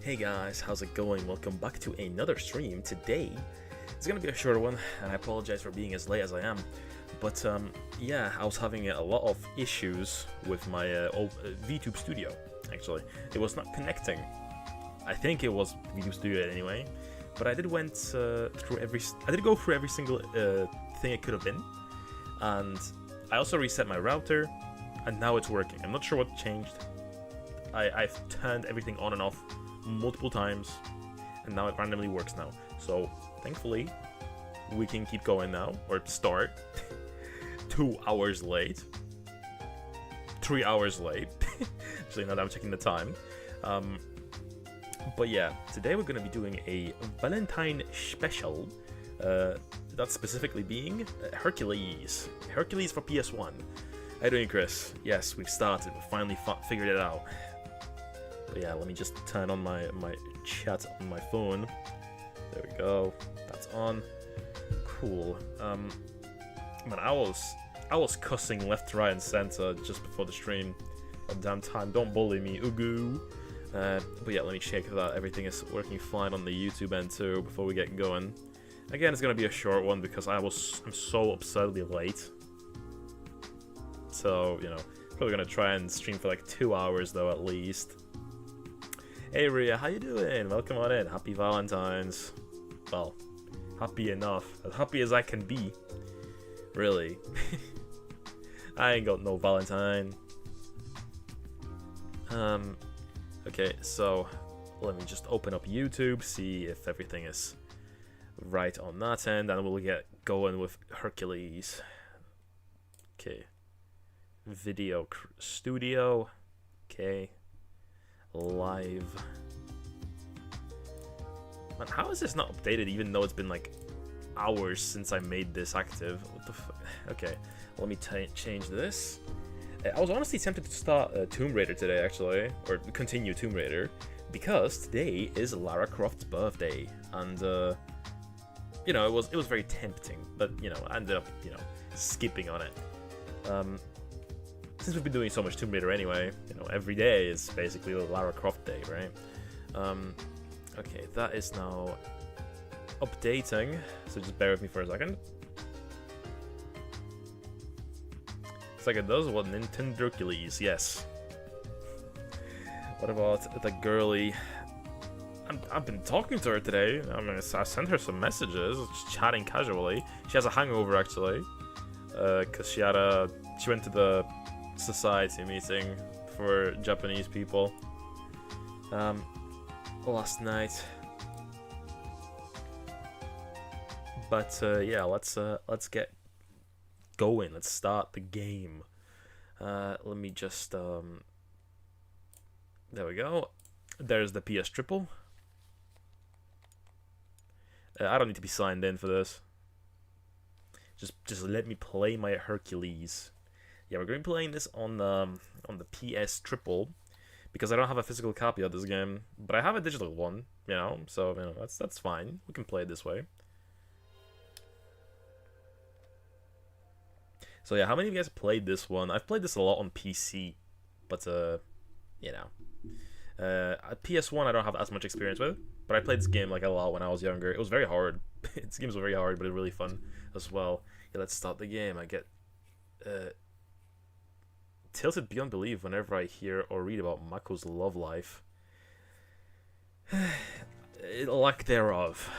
Hey guys, how's it going? Welcome back to another stream. Today, it's gonna be a shorter one, and I apologize for being as late as I am. But yeah, I was having a lot of issues with my old VTube Studio. Actually, it was not connecting. I think it was VTube Studio anyway. But I did go through every single thing it could have been, and I also reset my router, and now it's working. I'm not sure what changed. I've turned everything on and off multiple times, and now it randomly works now. So thankfully we can keep going now, or start. 2 hours late, 3 hours late. Actually, now that I'm checking the time. But yeah, today we're gonna be doing a Valentine special. That's specifically being Hercules for PS1. How you doing, Chris? Yes, we've started. We finally figured it out. But yeah, let me just turn on my chat on my phone. There we go. That's on. Cool. Man, I was cussing left, right, and center just before the stream. Oh, damn time! Don't bully me, ugu. But yeah, let me check that everything is working fine on the YouTube end too before we get going. Again, it's gonna be a short one because I'm so absurdly late. So you know, probably gonna try and stream for like 2 hours though at least. Hey Ria, how you doing? Welcome on in. Happy Valentine's. Well, happy enough. As happy as I can be. Really. I ain't got no Valentine. Okay, so let me just open up YouTube, see if everything is right on that end, and we'll get going with Hercules. Okay. Video studio. Okay. Live. Man, how is this not updated even though it's been like hours since I made this active? What the fuck? Okay, let me change this. I was honestly tempted to start Tomb Raider today, actually, or continue Tomb Raider, because today is Lara Croft's birthday, and you know, it was very tempting, but you know, I ended up skipping on it. Since we've been doing so much Tomb Raider anyway, you know, every day is basically the Lara Croft day, right? Okay, that is now updating, so just bear with me for a second. It's like it does what Nintendo Hercules, yes. What about the girly? I've been talking to her today. I mean, I sent her some messages, just chatting casually. She has a hangover actually, cause she went to the society meeting for Japanese people last night. But yeah, let's get going. Let's start the game. Let me just there we go. There's the PS Triple. I don't need to be signed in for this. Just let me play my Hercules. Yeah, we're going to be playing this on the PS Triple because I don't have a physical copy of this game, but I have a digital one, you know, so you know that's fine. We can play it this way. So yeah, how many of you guys played this one? I've played this a lot on PC, but you know, at PS1 I don't have as much experience with, but I played this game like a lot when I was younger. It was very hard. This games were very hard, but it's really fun as well. Yeah, let's start the game. I get tilted beyond belief whenever I hear or read about Mako's love life. Lack thereof.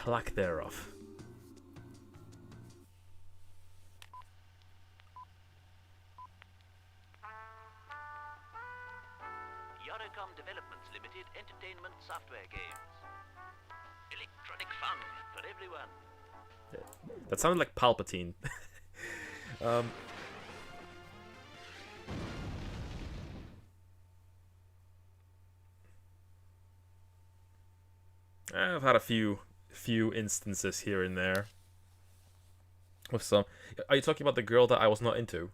Yoricom Developments Limited Entertainment Software Games. Electronic fun for everyone. Yeah. That sounded like Palpatine. I've had a few instances here and there with some. Are you talking about the girl that I was not into?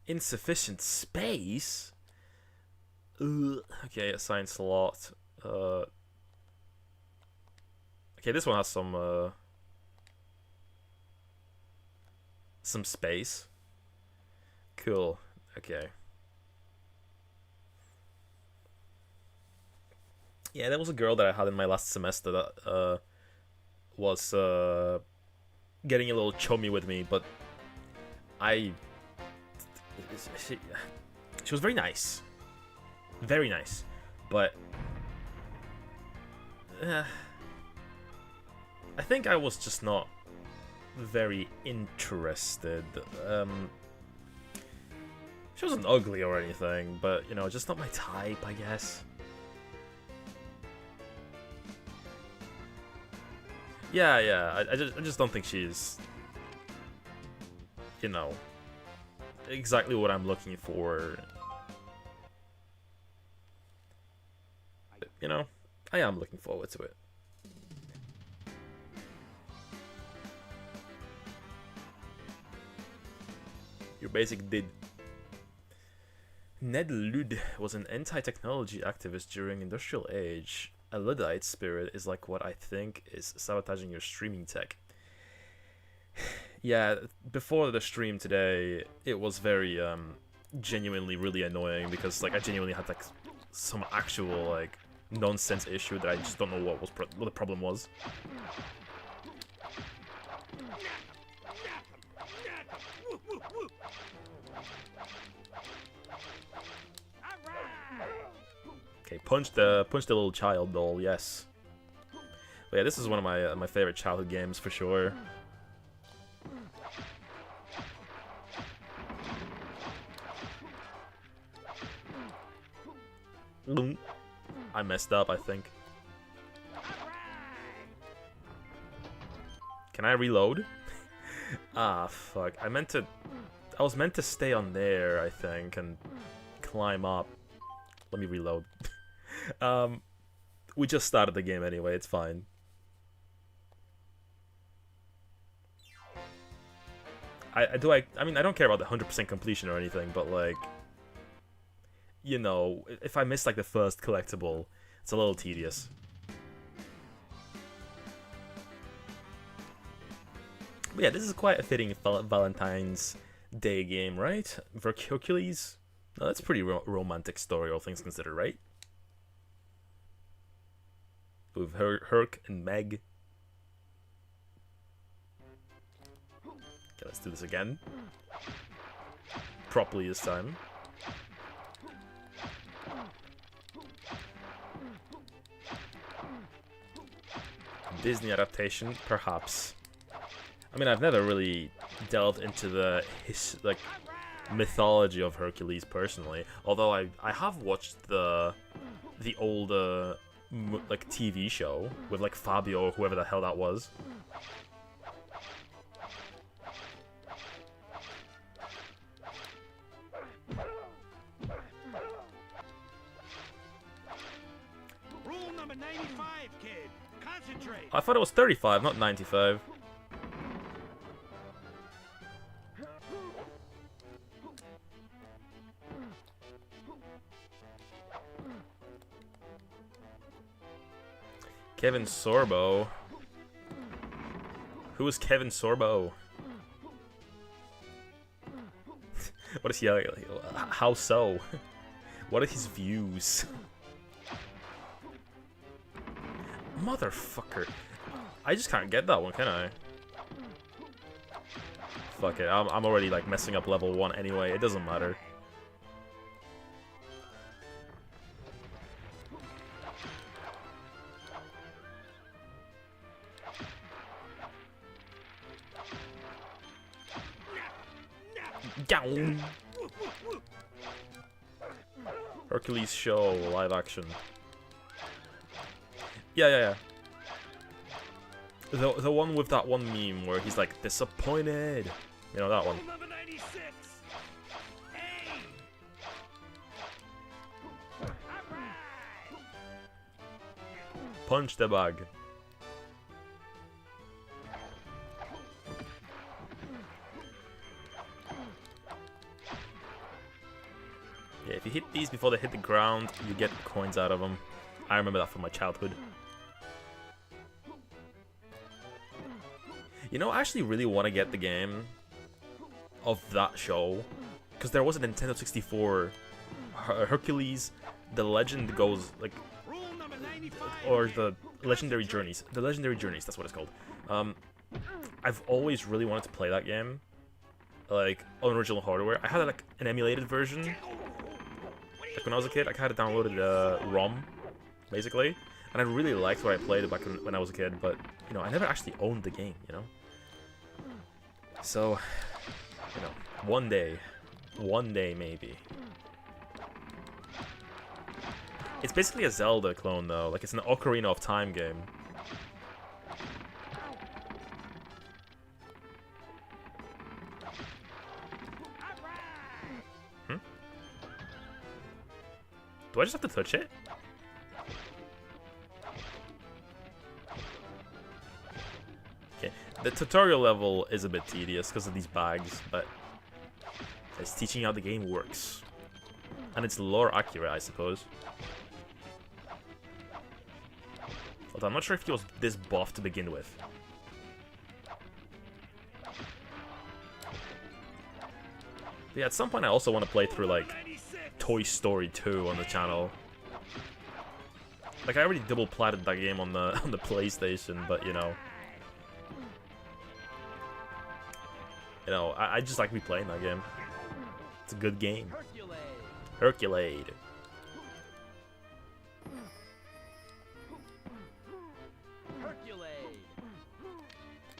Insufficient space? Okay, assign slot. Okay, this one has some space. Cool. Okay. Yeah, there was a girl that I had in my last semester that was getting a little chummy with me, but I she, she was very nice, but I think I was just not very interested. She wasn't ugly or anything, but you know, just not my type, I guess. Yeah. I just don't think she's, you know, exactly what I'm looking for. But, you know, I am looking forward to it. Your basic did. Ned Ludd was an anti-technology activist during industrial age. A Luddite spirit is like what I think is sabotaging your streaming tech. Yeah, before the stream today, it was very genuinely really annoying because like I genuinely had like some actual like nonsense issue that I just don't know what the problem was. Okay, punch the little child doll, yes. But yeah, this is one of my favorite childhood games for sure. I messed up, I think. Can I reload? Ah, fuck. I was meant to stay on there, I think, and climb up. Let me reload. We just started the game anyway, it's fine. I mean, I don't care about the 100% completion or anything, but like, you know, if I miss like the first collectible, it's a little tedious. But yeah, this is quite a fitting Valentine's Day game, right? Hercules? No, that's a pretty romantic story, all things considered, right? With Herc and Meg. Okay, let's do this again. Properly this time. Disney adaptation, perhaps. I mean, I've never really delved into the mythology of Hercules personally, although I have watched the old like TV show with like Fabio or whoever the hell that was. Rule number 95, kid. Concentrate. I thought it was 35, not 95. Kevin Sorbo. Who is Kevin Sorbo? What is he like? How so? What are his views? Motherfucker. I just can't get that one, can I? Fuck it, I'm already like messing up level 1 anyway, it doesn't matter. Hercules show, live action. Yeah. The one with that one meme where he's like disappointed. You know that one. Number 96. Hey. Punch the bag. Yeah, if you hit these before they hit the ground, you get coins out of them. I remember that from my childhood. You know, I actually really want to get the game of that show, because there was a Nintendo 64 Hercules. The legend goes like or the Legendary Journeys. The Legendary Journeys, that's what it's called. I've always really wanted to play that game, like on original hardware. I had like an emulated version. Like when I was a kid, I kind of downloaded ROM, basically, and I really liked what I played back when I was a kid. But you know, I never actually owned the game. You know, so you know, one day maybe. It's basically a Zelda clone though. Like it's an Ocarina of Time game. Do I just have to touch it? Okay, the tutorial level is a bit tedious because of these bags, but it's teaching you how the game works. And it's lore accurate, I suppose. Although I'm not sure if he was this buff to begin with. But yeah, at some point I also want to play through, like, Toy Story 2 on the channel. Like I already double platted that game on the PlayStation, but you know, I just like replaying that game. It's a good game. Hercules.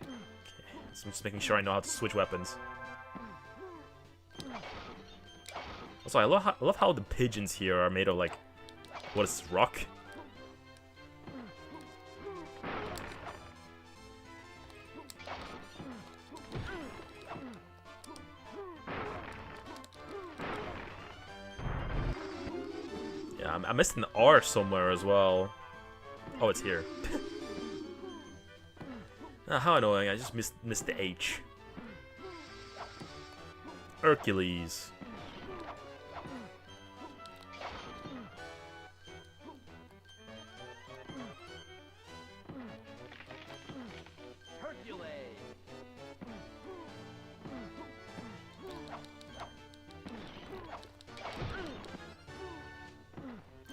Okay, so I'm just making sure I know how to switch weapons. Also, I love how the pigeons here are made of, like, what is this, rock? Yeah, I missed an R somewhere as well. Oh, it's here. How annoying, I just missed the H. Hercules.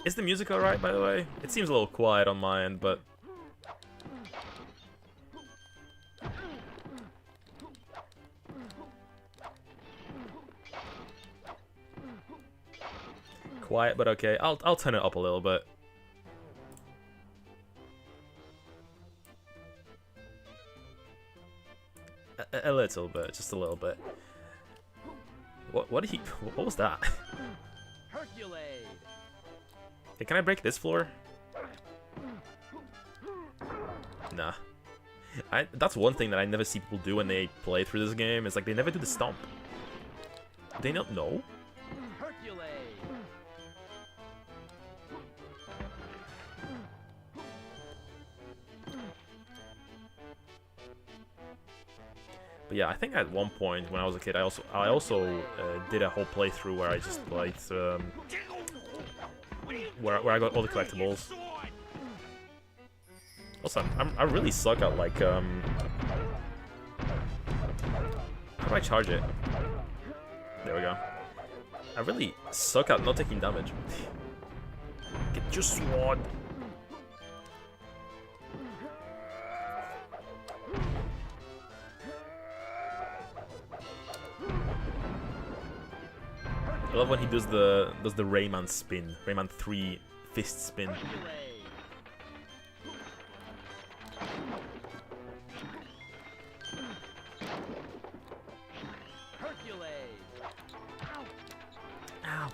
Is the music alright, by the way? It seems a little quiet on my end, but... quiet, but okay. I'll turn it up a little bit. A little bit, just a little bit. What was that? Hercules. Hey, can I break this floor? Nah. That's one thing that I never see people do when they play through this game. Is like they never do the stomp. They don't know. Hercules. But yeah, I think at one point when I was a kid, I also did a whole playthrough where I just played where I got all the collectibles. Also, I really suck at like how do I charge it? There we go. I really suck at not taking damage. Get your sword. I love when he does the Rayman spin, Rayman 3 fist spin. Ow.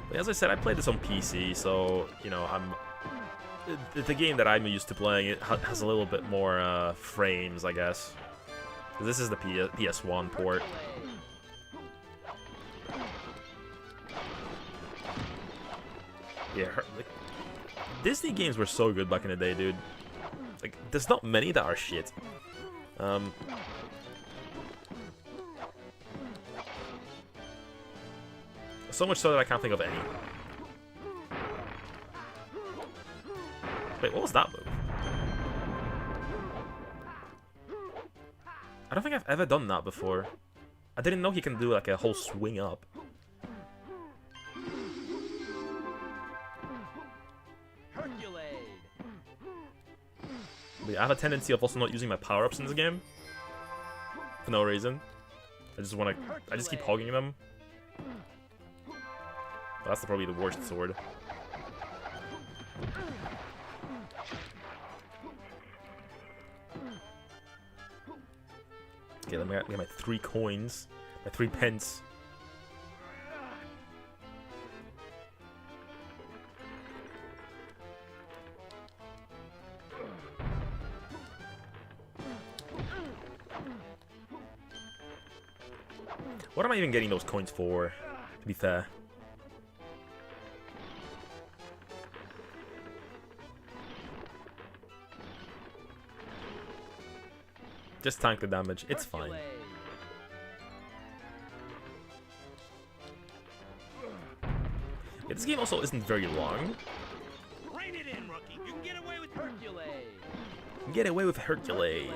But as I said, I played this on PC, so you know the game that I'm used to playing, it has a little bit more frames, I guess. This is the PS1 port. Yeah, like, Disney games were so good back in the day, dude. Like, there's not many that are shit. So much so that I can't think of any. Wait, what was that move? I don't think I've ever done that before. I didn't know he can do like a whole swing up. Hercules. But yeah, I have a tendency of also not using my power-ups in this game. For no reason. I just keep hogging them. But that's probably the worst sword. Okay, let me get my 3 coins. My 3 pence. What am I even getting those coins for, to be fair? Just tank the damage, it's fine. Yeah, this game also isn't very long. Rein it in, rookie. You can get away with Hercules. Get away with Hercules.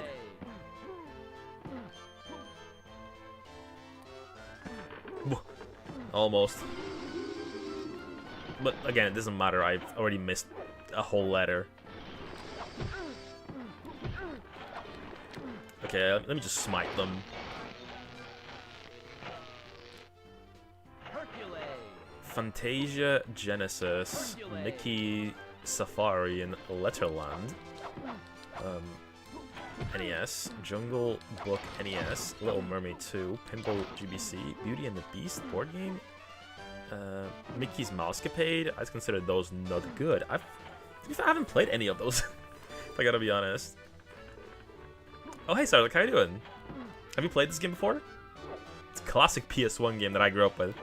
Almost. But again, it doesn't matter, I've already missed a whole letter. Okay, let me just smite them. Hercules. Fantasia, Genesis, Hercules. Mickey, Safari, and Letterland. NES, Jungle Book NES, Little Mermaid 2, Pinball GBC, Beauty and the Beast board game, Mickey's Mousecapade. I'd consider those not good. I haven't played any of those, if I gotta be honest. Oh hey Sarlik, how you doing? Have you played this game before? It's a classic PS1 game that I grew up with.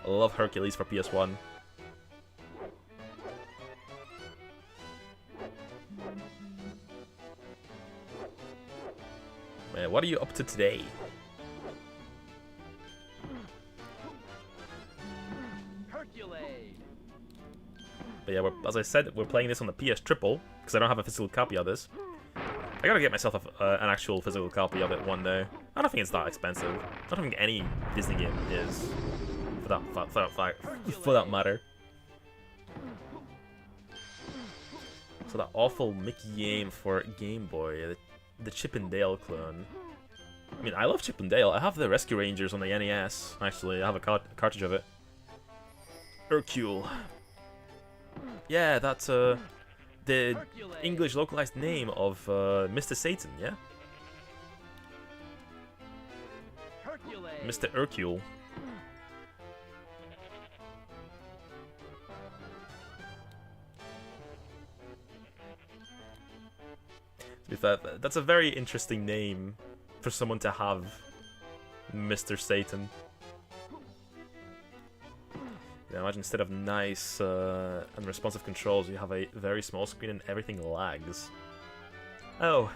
I love Hercules for PS1. Man, what are you up to today? Hercules. But yeah, as I said, we're playing this on the PS Triple, because I don't have a physical copy of this. I gotta get myself an actual physical copy of it one day. I don't think it's that expensive. I don't think any Disney game is, for that matter. So that awful Mickey game for Game Boy, the Chip and Dale clone. I mean, I love Chip and Dale. I have the Rescue Rangers on the NES, actually. I have a cartridge of it. Hercule. Yeah, that's the English localized name of Mr. Satan, yeah? Hercules. Mr. Hercule. To be fair, that's a very interesting name for someone to have, Mr. Satan. Yeah, imagine instead of nice and responsive controls, you have a very small screen and everything lags. Oh.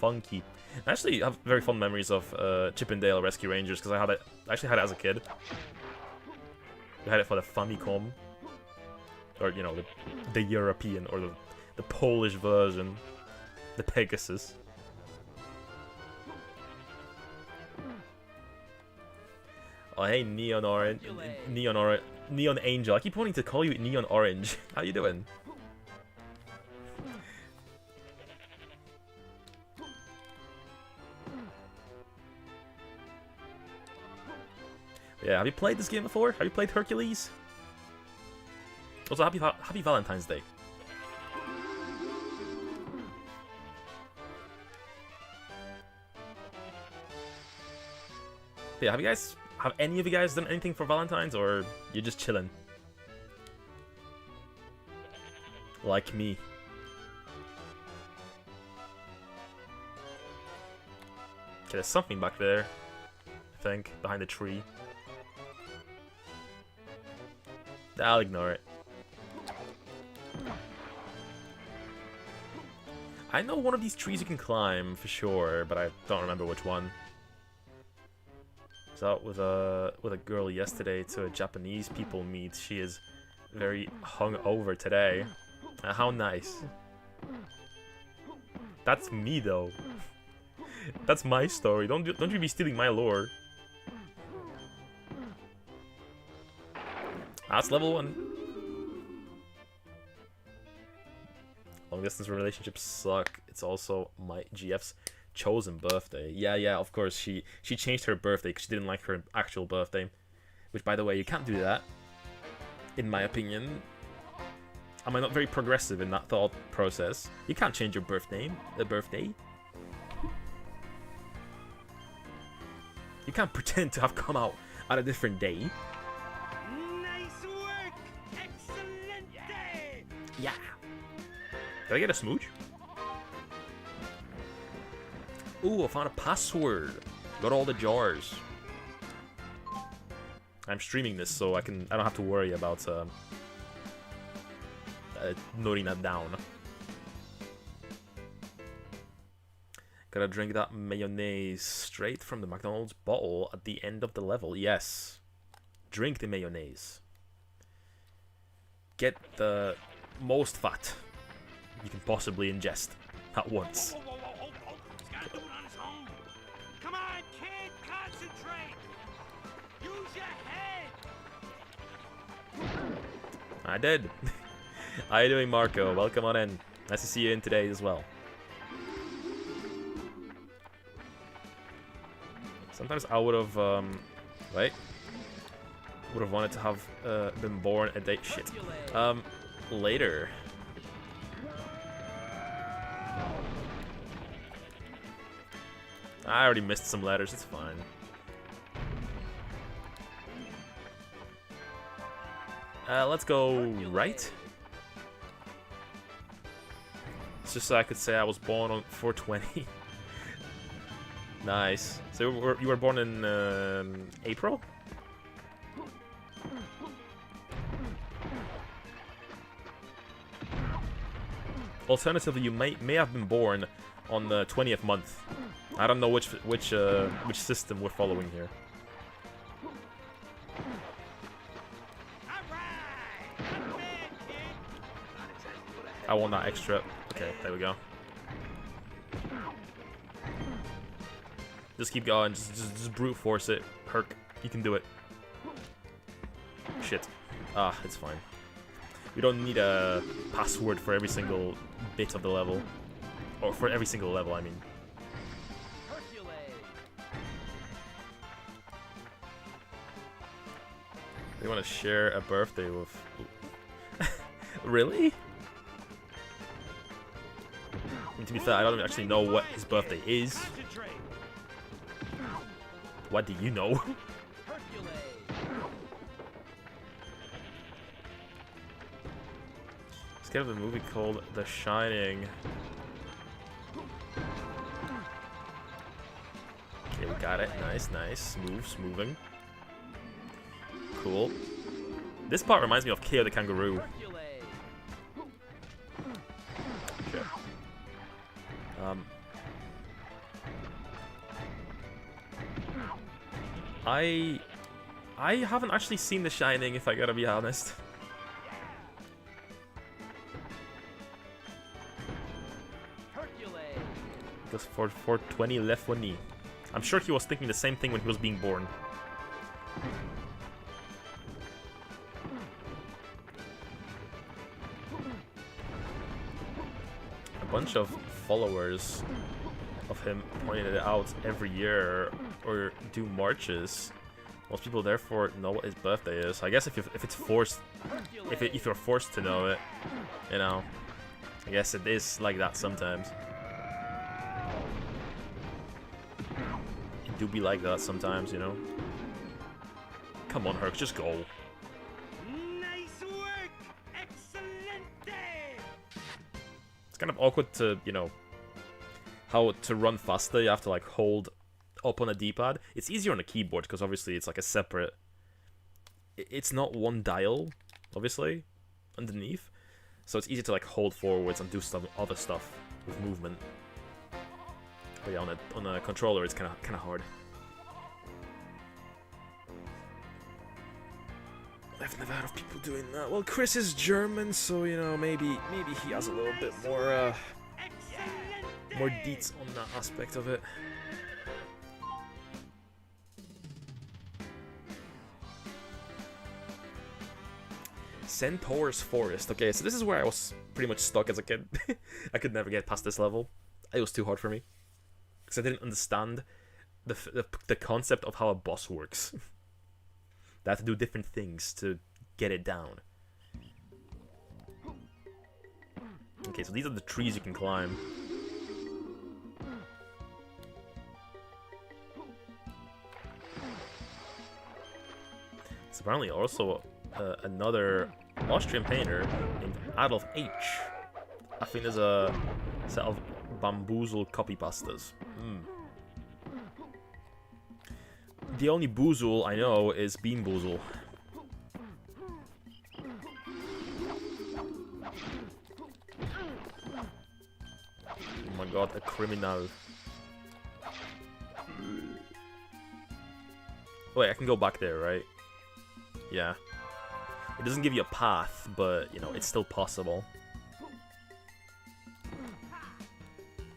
Funky. I actually have very fond memories of Chip and Dale Rescue Rangers, because I actually had it as a kid. We had it for the Famicom. Or, you know, the European, or the Polish version. The Pegasus. Oh, hey, Neon Orange. Neon Angel. I keep wanting to call you Neon Orange. How you doing? Yeah, have you played this game before? Have you played Hercules? Also, happy Valentine's Day. Yeah, have any of you guys done anything for Valentine's, or you're just chilling? Like me. Okay, there's something back there, I think, behind the tree. I'll ignore it. I know one of these trees you can climb for sure, but I don't remember which one. I was out with a girl yesterday to a Japanese people meet. She is very hungover today. How nice. That's me though. That's my story. Don't you be stealing my lore. That's level 1. Long distance relationships suck. It's also my GF's chosen birthday. Yeah, of course. She changed her birthday because she didn't like her actual birthday. Which, by the way, you can't do that. In my opinion. Am I not very progressive in that thought process? You can't change your birthday. You can't pretend to have come out on a different day. Nice work! Excellent day! Yeah. Did I get a smooch? Ooh, I found a password. Got all the jars. I'm streaming this, so I don't have to worry about noting that down. Gotta drink that mayonnaise straight from the McDonald's bottle at the end of the level. Yes. Drink the mayonnaise. Get the most fat you can possibly ingest at once. Whoa. He's gotta do it on his own. Come on, kid, concentrate! Use your head! I did. How you doing, Marco? Welcome on in. Nice to see you in today as well. Sometimes I would have, would have wanted to have been born a day. Shit. Later. I already missed some letters. It's fine. Let's go right. It's just so I could say I was born on 420. Nice. So you were born in April? Alternatively, you may have been born on the 20th month. I don't know which system we're following here. I want that extra. Okay, there we go. Just keep going. Just brute force it. Herc, you can do it. Shit. Ah, it's fine. We don't need a password for every single bit of the level. Or for every single level, I mean. Hercules! They want to share a birthday with... Really? I mean, to be fair, I don't actually know what his birthday is. Concentrate! What do you know? Hercules! Scared of a movie called The Shining. Okay, we got it. Nice. Smoothing. Cool. This part reminds me of K.O. the Kangaroo. Sure. I haven't actually seen The Shining, if I gotta be honest. Because for 420 left one knee. I'm sure he was thinking the same thing when he was being born. A bunch of followers of him pointed it out every year or do marches. Most people therefore know what his birthday is. I guess if it's forced, if you're forced to know it, you know, I guess it is like that sometimes. It do be like that sometimes, you know. Come on, Herc, just go. Nice work! Excellent day! It's kind of awkward to, you know, how to run faster. You have to like hold up on a D-pad. It's easier on a keyboard because obviously it's like a separate. It's not one dial, obviously, underneath, so it's easy to like hold forwards and do some other stuff with movement. But yeah, on a controller, it's kind of hard. I've never heard of people doing that. Well, Chris is German, so you know maybe he has a little bit more more deets on that aspect of it. Centaur's Forest. Okay, so this is where I was pretty much stuck as a kid. I could never get past this level. It was too hard for me. Because I didn't understand the concept of how a boss works. They have to do different things to get it down. Okay, so these are the trees you can climb. It's apparently also another Austrian painter named Adolf H. I think there's a set of bamboozle copy pastas. The only boozle I know is Bean Boozle. Oh my god, a criminal. Wait, I can go back there, right? Yeah. It doesn't give you a path, but, you know, it's still possible.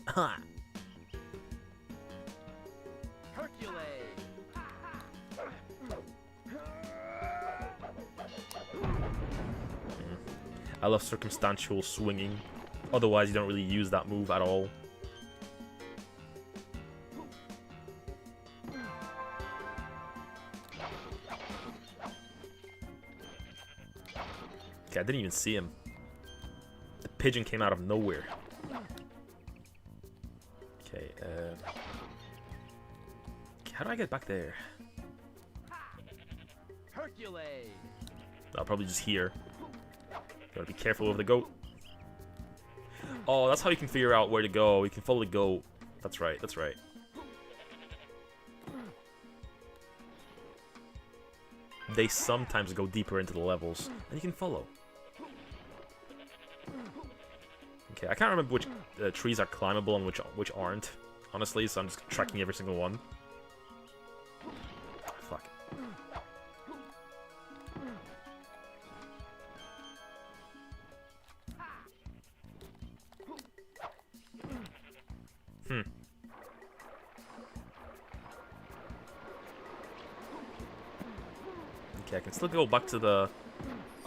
Ha! Hercules. I love circumstantial swinging. Otherwise, you don't really use that move at all. Okay, I didn't even see him. The pigeon came out of nowhere. Okay, how do I get back there? Hercules. I'll probably just here. Gotta be careful with the goat. Oh, that's how you can figure out where to go. You can follow the goat. That's right, that's right. They sometimes go deeper into the levels, and you can follow. Okay, I can't remember which trees are climbable and which aren't, honestly, so I'm just tracking every single one. Fuck. Okay, I can still go back to the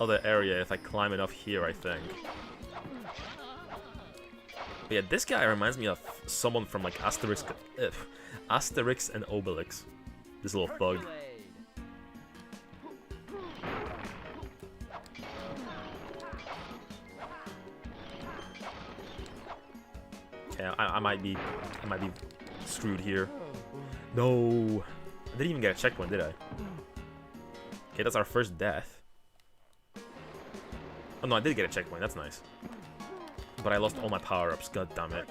other area if I climb enough here, I think. But yeah, this guy reminds me of someone from like Asterix and Obelix. This little thug. Okay, I might be screwed here. No, I didn't even get a checkpoint, did I? Okay, that's our first death. Oh no, I did get a checkpoint, that's nice. But I lost all my power-ups, god damn it.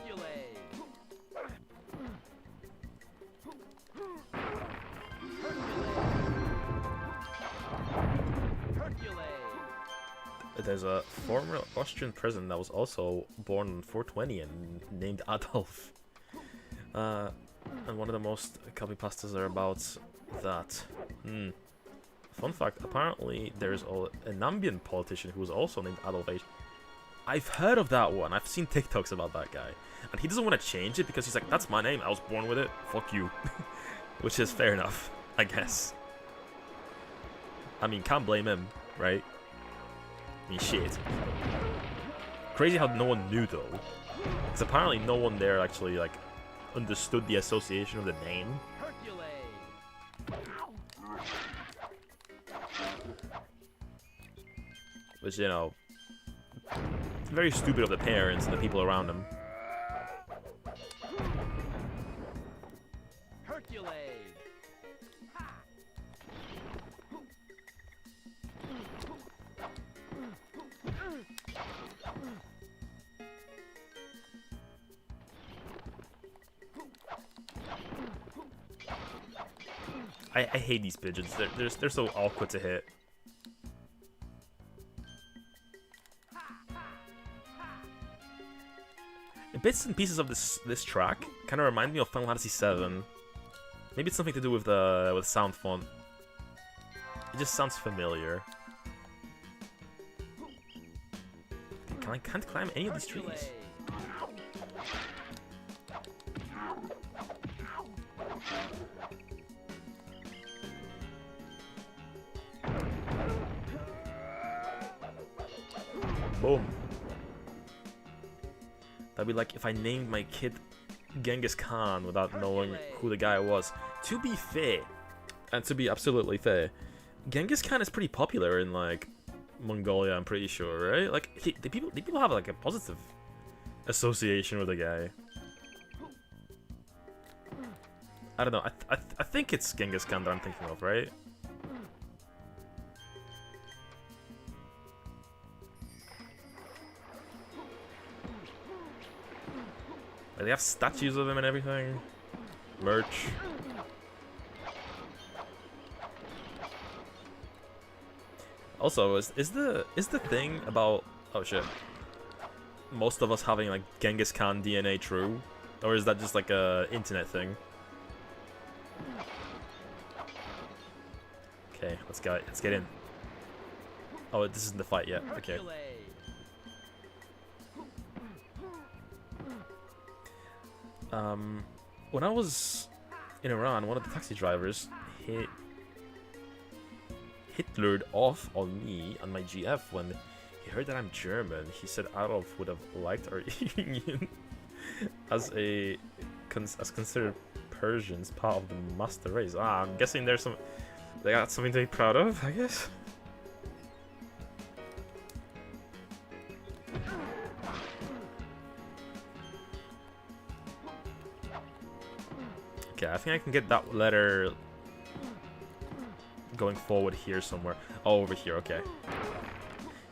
There's a former Austrian prison that was also born on 420 and named Adolf. And one of the most copypastas are about that. Fun fact, apparently there's a Nambian politician who was also named Adolf H. I've heard of that one. I've seen TikToks about that guy. And he doesn't want to change it because he's like, that's my name, I was born with it, fuck you. Which is fair enough, I guess. I mean, can't blame him, right? I mean, shit. Crazy how no one knew, though. Because apparently no one there actually, like, understood the association of the name. Which, you know, very stupid of the parents and the people around them. Hercules. I hate these pigeons. They're so awkward to hit. The bits and pieces of this track kind of remind me of Final Fantasy VII. Maybe it's something to do with the sound font. It just sounds familiar. I can't climb any of these trees. Boom. That'd be like if I named my kid Genghis Khan without knowing who the guy was. To be fair, and to be absolutely fair, Genghis Khan is pretty popular in like Mongolia, I'm pretty sure, right? Like the people have like a positive association with the guy. I don't know. I think it's Genghis Khan that I'm thinking of, right? They have statues of him and everything. Merch. Also, is the thing about, oh shit, most of us having like Genghis Khan DNA true, or is that just like a internet thing? Okay, let's get in. Oh, this isn't the fight yet. Okay. When I was in Iran, one of the taxi drivers Hitlered off on me on my GF when he heard that I'm German. He said Adolf would have liked our union as considered Persians part of the master race. Ah, I'm guessing they got something to be proud of, I guess. Okay, I think I can get that letter going forward here somewhere. Oh, over here, okay.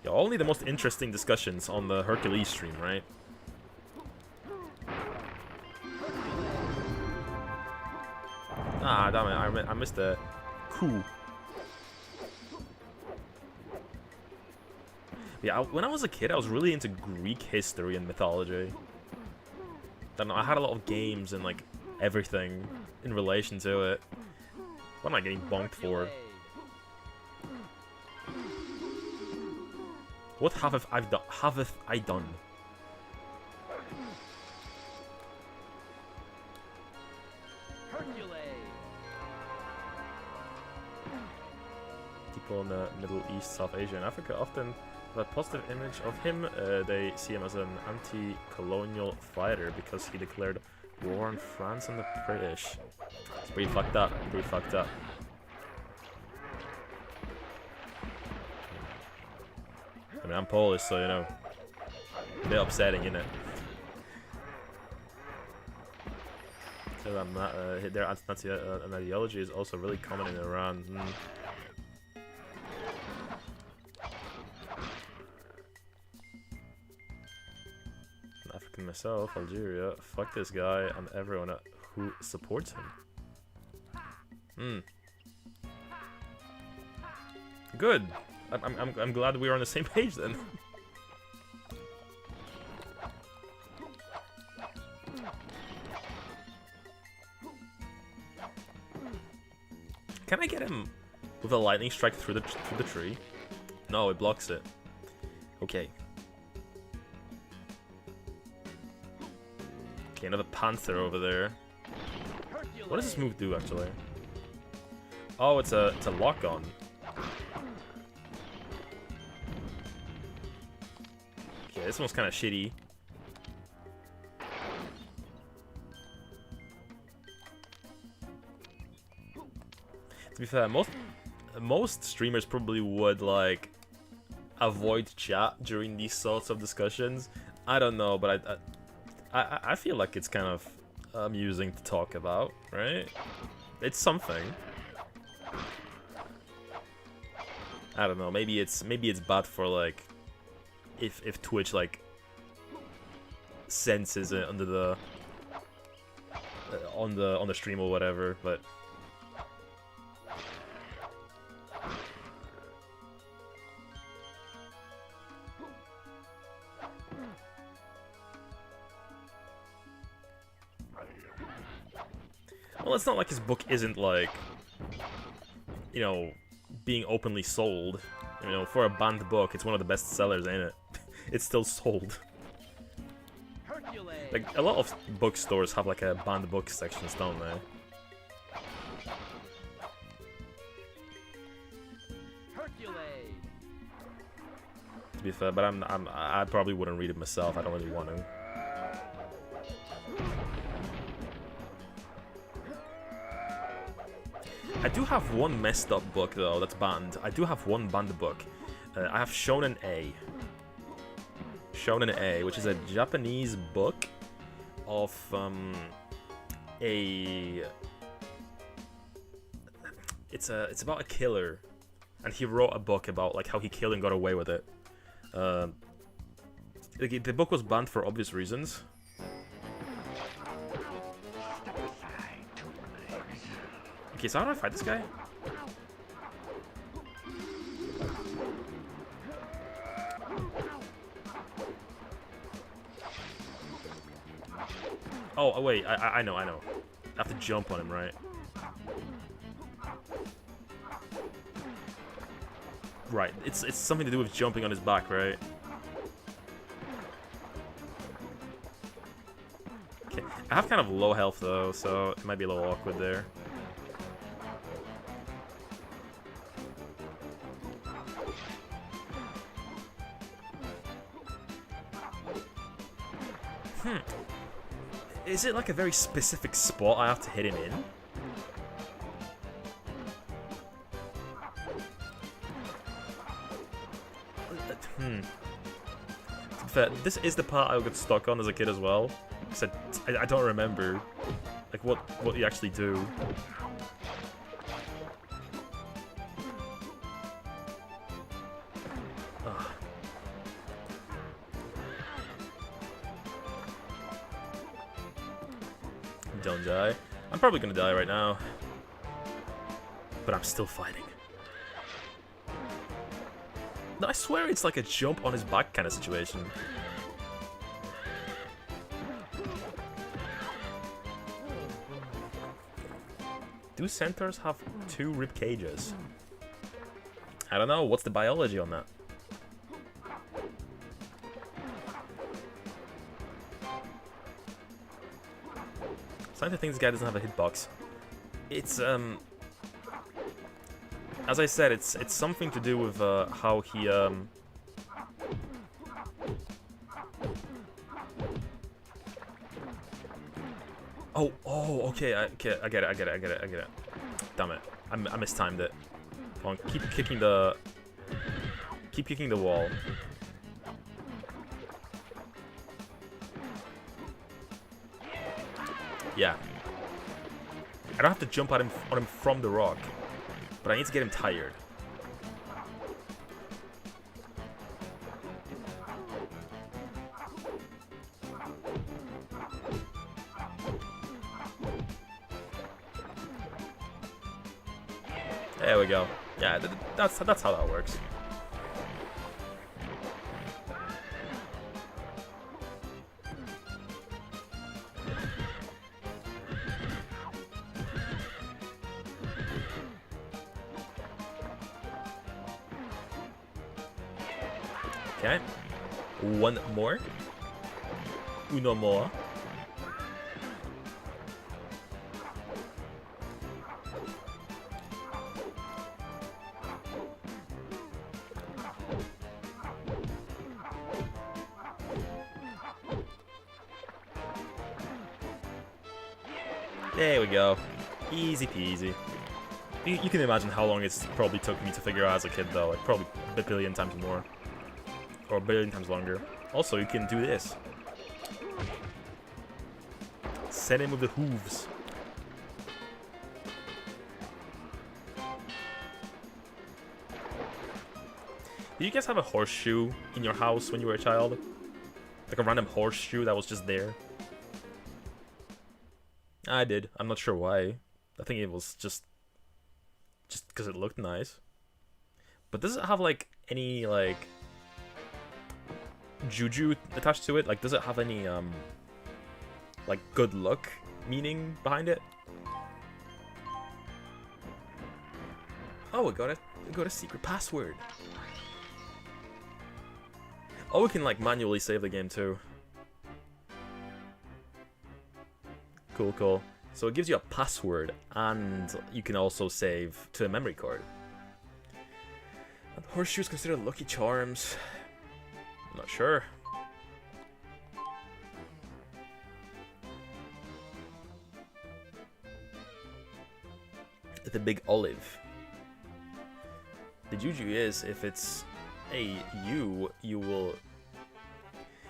Yeah, only the most interesting discussions on the Hercules stream, right? Ah, damn it, I missed the coup. Yeah, when I was a kid, I was really into Greek history and mythology. I don't know, I had a lot of games and like everything in relation to it. What am I getting bonked for? What haveth I done? Hercules. People in the Middle East, South Asia, and Africa often have a positive image of him. They see him as an anti-colonial fighter because he declared war on France and the British. It's pretty fucked up. Pretty fucked up. I mean, I'm Polish, so you know, a bit upsetting, isn't it? So their anti-Nazi ideology is also really common in Iran. I'm African myself, Algeria. Fuck this guy and everyone who supports him. Good. I'm glad we're on the same page then. Can I get him with a lightning strike through the tree? No, it blocks it. Okay. Okay, another panther over there. What does this move do actually? Oh, it's a lock on. Okay, this one's kind of shitty. To be fair, most streamers probably would like avoid chat during these sorts of discussions. I don't know, but I feel like it's kind of amusing to talk about, right? It's something. I don't know. Maybe it's bad for like if Twitch like senses it under the on the stream or whatever, but. Well, it's not like his book isn't like, you know, being openly sold. You know, for a banned book, it's one of the best sellers, ain't it? It's still sold. Hercules. Like, a lot of bookstores have like a banned book sections, don't they? Hercules. To be fair, but I probably wouldn't read it myself. I don't really want to. I do have one messed up book though that's banned. I do have one banned book. I have Shonen A. Shonen A, which is a Japanese book of it's about a killer, and he wrote a book about like how he killed and got away with it. The book was banned for obvious reasons. Okay, so how do I fight this guy? Oh wait, I know. I have to jump on him, right? Right, it's something to do with jumping on his back, right? Okay, I have kind of low health though, so it might be a little awkward there. Is it like a very specific spot I have to hit him in? To be fair, this is the part I got stuck on as a kid as well. Because I don't remember like what you actually do. Don't die. I'm probably gonna die right now. But I'm still fighting. No, I swear it's like a jump on his back kind of situation. Do centaurs have 2 rib cages? I don't know. What's the biology on that? Starting to think this guy doesn't have a hitbox. It's as I said, it's something to do with how he Oh, okay, I get it. Damn it, I mistimed it. Come on, keep kicking the wall. Yeah. I don't have to jump at him from the rock, but I need to get him tired. There we go. Yeah, that's how that works. Okay, one more. Uno more. There we go. Easy peasy. You can imagine how long it's probably took me to figure out as a kid though, like probably a billion times more. Or a billion times longer. Also, you can do this. Set him with the hooves. Did you guys have a horseshoe in your house when you were a child? Like a random horseshoe that was just there? I did. I'm not sure why. I think it was just because it looked nice. But does it have like any like juju attached to it? Like, does it have any like good luck meaning behind it? Oh, we got a secret password. Oh, we can like manually save the game too. Cool. So it gives you a password, and you can also save to a memory card. And horseshoes considered lucky charms. Sure. The big olive. The juju is if it's a you, you will.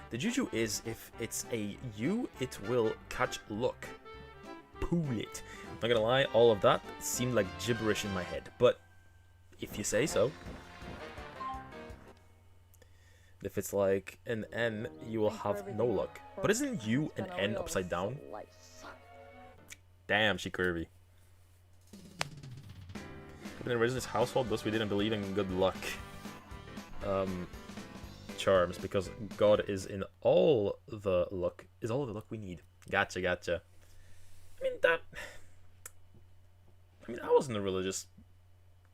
The juju is if it's a you, it will catch luck. Pool it. Not gonna lie, all of that seemed like gibberish in my head, but if you say so. If it's like an N, you will have no luck. But isn't you an N upside down? Damn, she curvy. In the residence household, thus we didn't believe in good luck charms, because God is in all the luck, is all the luck we need. Gotcha, gotcha. I wasn't a religious.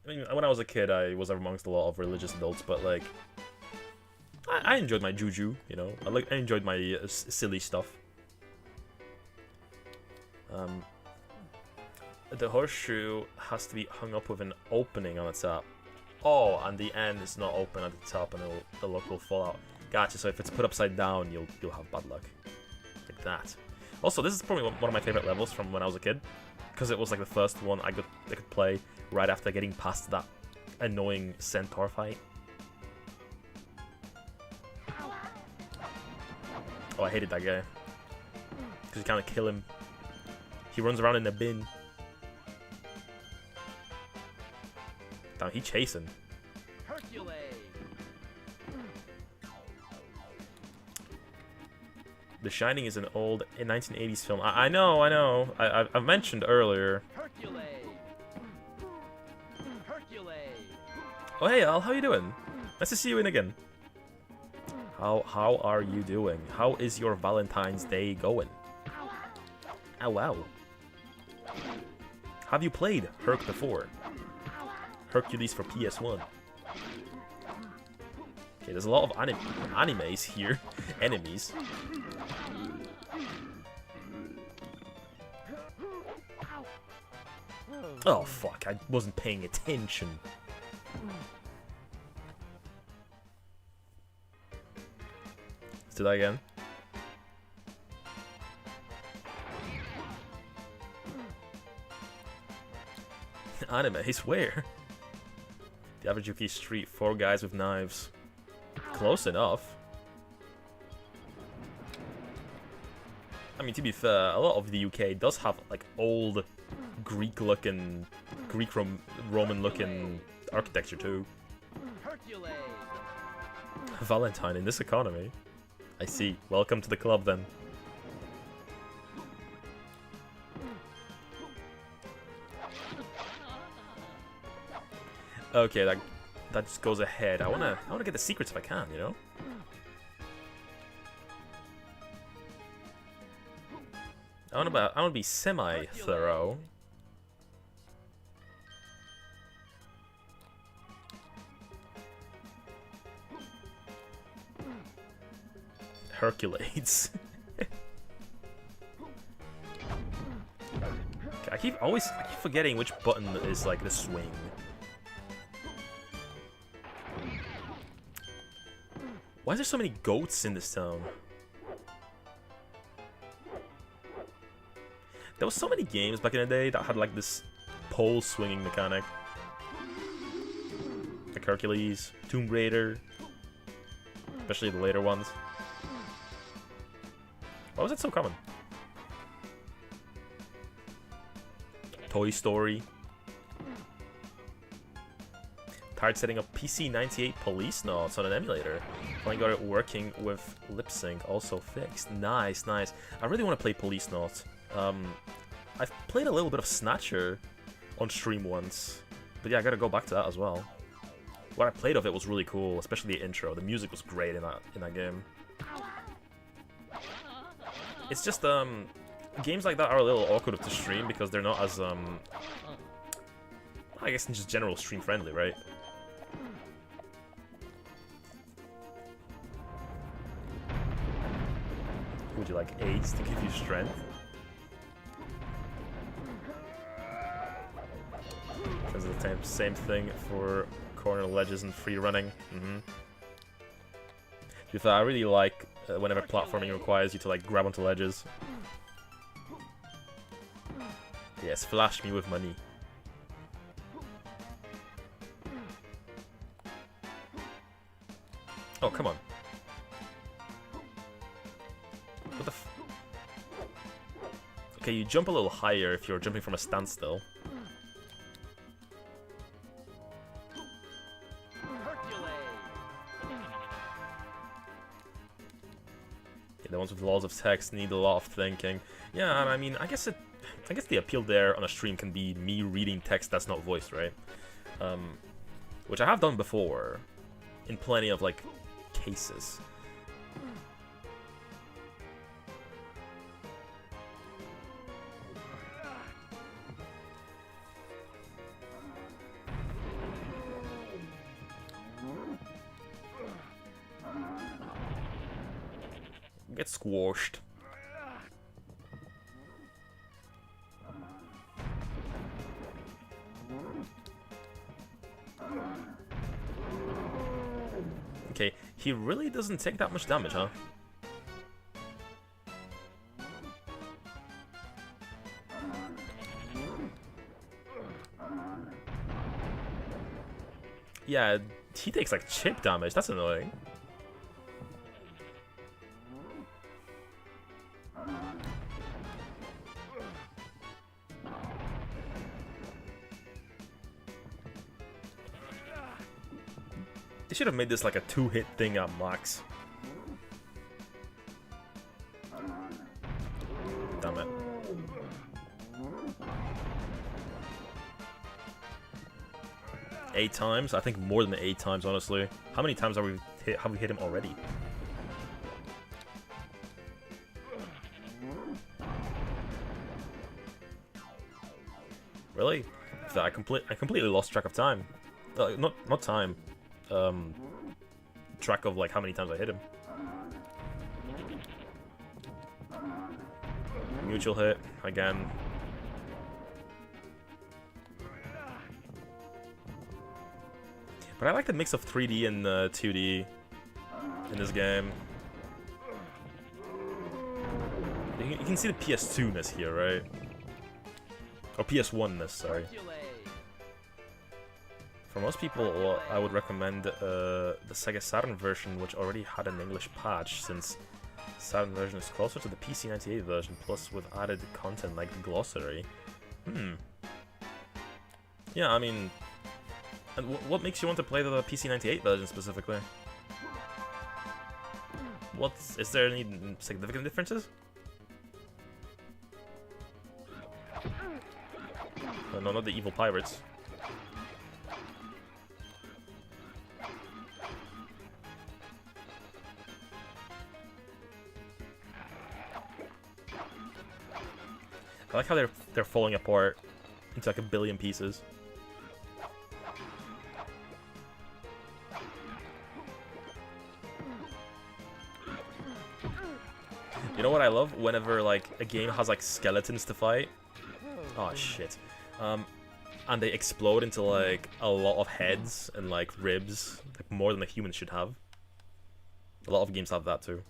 When I was a kid, I was amongst a lot of religious adults, but like, I enjoyed my juju, you know. I enjoyed my silly stuff. The horseshoe has to be hung up with an opening on the top. Oh, and the end is not open at the top, and the luck will fall out. Gotcha. So if it's put upside down, you'll have bad luck, like that. Also, this is probably one of my favorite levels from when I was a kid, because it was like the first one I could play right after getting past that annoying centaur fight. Oh, I hated that guy because you can't kill him. He runs around in a bin. Damn, he chasing. Hercules. The Shining is an old 1980s film. I know. I've mentioned earlier. Hercules. Hercules. Oh hey Al, how you doing? Nice to see you in again. How are you doing? How is your Valentine's Day going? Oh wow. Have you played Herc before? Hercules for PS1. Okay, there's a lot of animes here. Enemies. Oh fuck, I wasn't paying attention. Let's do that again. Animes, where? The average UK street, 4 guys with knives. Close enough. I mean, to be fair, a lot of the UK does have like old Greek-looking, Roman-looking architecture too. Hercules. Valentine in this economy. I see. Welcome to the club then. Okay, that just goes ahead. I wanna get the secrets if I can, you know? I wanna be semi-thorough. Hercules. Okay, I keep forgetting which button is like the swing. Why is there so many goats in this town? There was so many games back in the day that had like this pole swinging mechanic. Like Hercules, Tomb Raider, especially the later ones. Why was it so common? Toy Story. Tired setting up PC98 police notes on an emulator. Finally got it working with lip sync also fixed. Nice, nice. I really want to play police notes. I've played a little bit of Snatcher on stream once, but yeah, I gotta go back to that as well. What I played of it was really cool, especially the intro. The music was great in that game. It's just games like that are a little awkward to stream because they're not as I guess in just general stream friendly, right? Would you like AIDS to give you strength? Because of the same thing for corner ledges and free running. be fair, I really like whenever platforming requires you to like grab onto ledges. Yes, flash me with money. Oh, come on. What the f... Okay, you jump a little higher if you're jumping from a standstill. Yeah, the ones with laws of text need a lot of thinking. Yeah, I mean, I guess the appeal there on a stream can be me reading text that's not voiced, right? Which I have done before, in plenty of like cases. Get squashed. Okay, he really doesn't take that much damage, huh? Yeah, he takes like chip damage, that's annoying. They should have made this like a 2-hit thing at max. Damn it. Eight times? I think more than 8 times, honestly. How many times have we hit him already? Really? I completely lost track of time. Not time. Track of like how many times I hit him. Mutual hit again. But I like the mix of 3D and 2D in this game. You can see the PS2-ness here, right? Or PS1-ness, sorry. For most people, I would recommend the Sega Saturn version, which already had an English patch, since Saturn version is closer to the PC98 version, plus with added content like the glossary. Yeah, I mean... And what makes you want to play the PC98 version specifically? Is there any significant differences? No, not the evil pirates. I like how they're falling apart into like a billion pieces. You know what I love? Whenever like a game has like skeletons to fight. Oh shit. And they explode into like a lot of heads and like ribs, like more than a human should have. A lot of games have that too.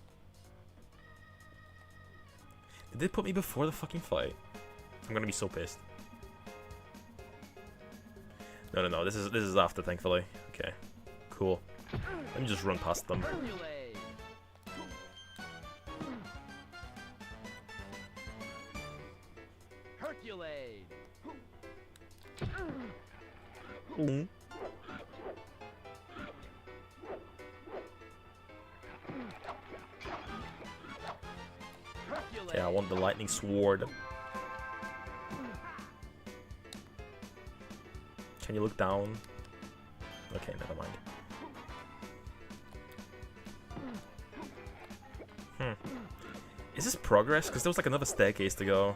Did they put me before the fucking fight? I'm gonna be so pissed. No, this is after, thankfully. Okay, cool. Let me just run past them. Hercules. Mm. Okay, I want the lightning sword. Can you look down? Okay, never mind. Is this progress? Because there was like another staircase to go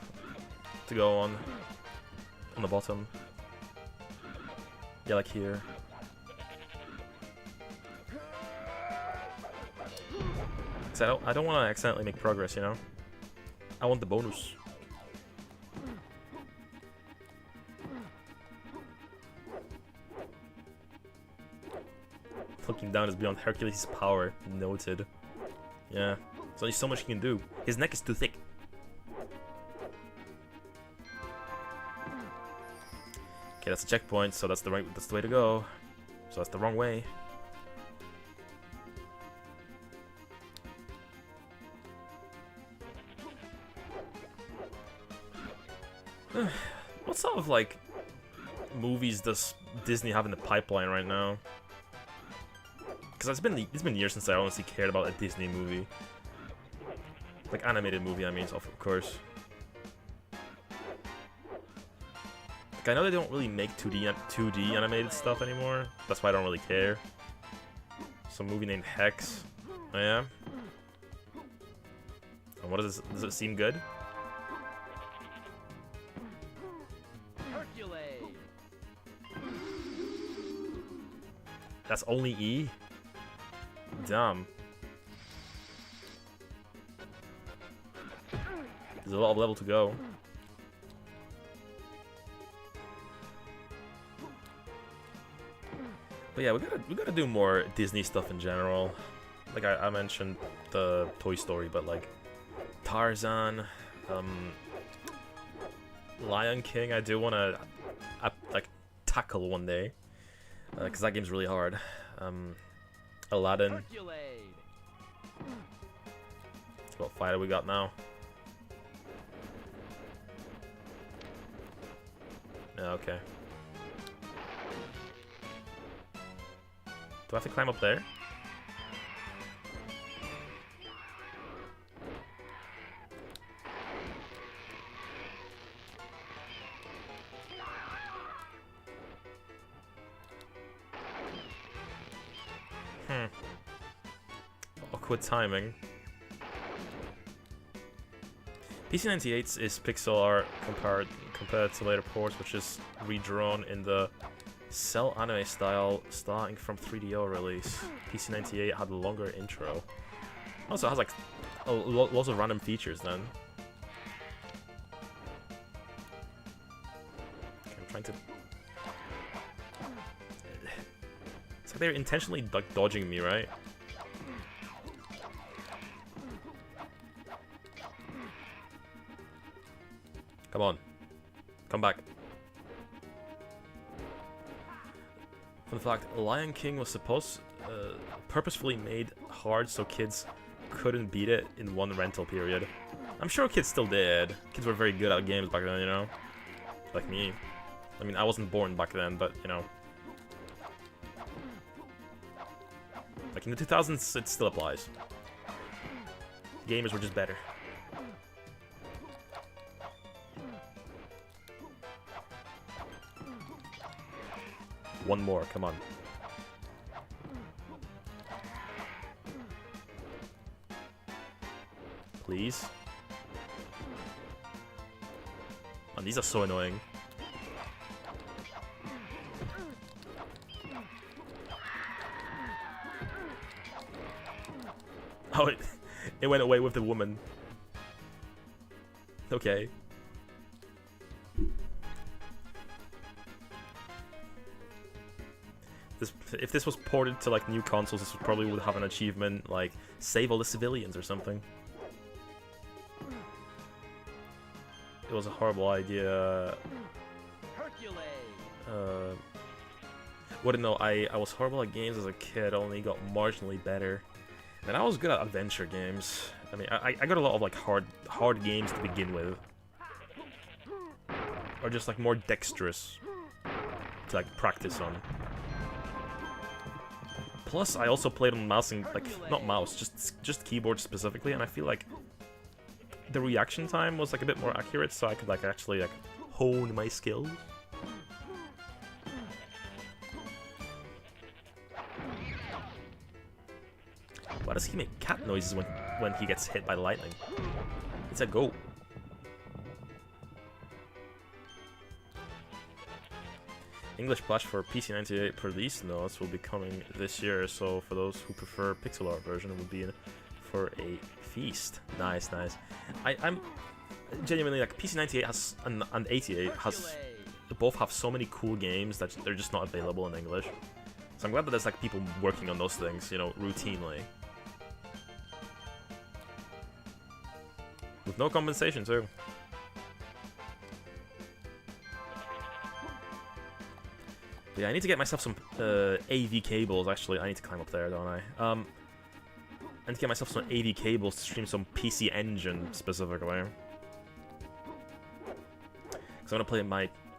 on the bottom. Yeah, like here. So I don't want to accidentally make progress, you know? I want the bonus. Looking down is beyond Hercules' power. Noted. Yeah, there's only so much he can do. His neck is too thick. Okay, that's a checkpoint, so that's the way to go. So that's the wrong way. What sort of like movies does Disney have in the pipeline right now? Because it's been years since I honestly cared about a Disney movie, like animated movie. I mean, of course. Like, I know they don't really make 2D animated stuff anymore. That's why I don't really care. Some movie named Hex. Oh yeah. And what is this? Does it seem good? Hercules. That's only E? Damn. There's a lot of level to go. But yeah, we gotta do more Disney stuff in general. Like I mentioned the Toy Story, but like Tarzan, Lion King, I do wanna like tackle one day, because that game's really hard. Aladdin. Hercules. What fighter we got now? Yeah, okay. Do I have to climb up there? Awkward timing. PC98 is pixel art compared to later ports, which is redrawn in the cell anime style starting from 3DO release. PC98 had a longer intro. Also has like lots of random features then. Okay, I'm trying to... It's like they're intentionally like dodging me, right? Come on. Come back. Fun fact, Lion King was purposefully made hard so kids couldn't beat it in one rental period. I'm sure kids still did. Kids were very good at games back then, you know? Like me. I mean, I wasn't born back then, but, you know. Like in the 2000s, it still applies. Gamers were just better. One more, come on. Please. Man, these are so annoying. Oh, it went away with the woman. Okay. If this was ported to like new consoles, this probably would have an achievement like save all the civilians or something. It was a horrible idea. Wouldn't know. I was horrible at games as a kid. Only got marginally better, and I was good at adventure games. I mean, I got a lot of like hard games to begin with, or just like more dexterous to like practice on. Plus, I also played on mouse and like not mouse, just keyboard specifically, and I feel like the reaction time was like a bit more accurate, so I could like actually like hone my skills. Why does he make cat noises when he gets hit by lightning? It's a go. English patch for PC98 release notes will be coming this year, so for those who prefer pixel art version, it would be in for a feast. Nice, nice. I'm genuinely like PC98 has and 88 has both have so many cool games that they're just not available in English. So I'm glad that there's like people working on those things, you know, routinely. no compensation too. But yeah, I need to get myself some AV cables. Actually, I need to climb up there, don't I? I need to get myself some AV cables to stream some PC Engine specifically. Because I'm gonna play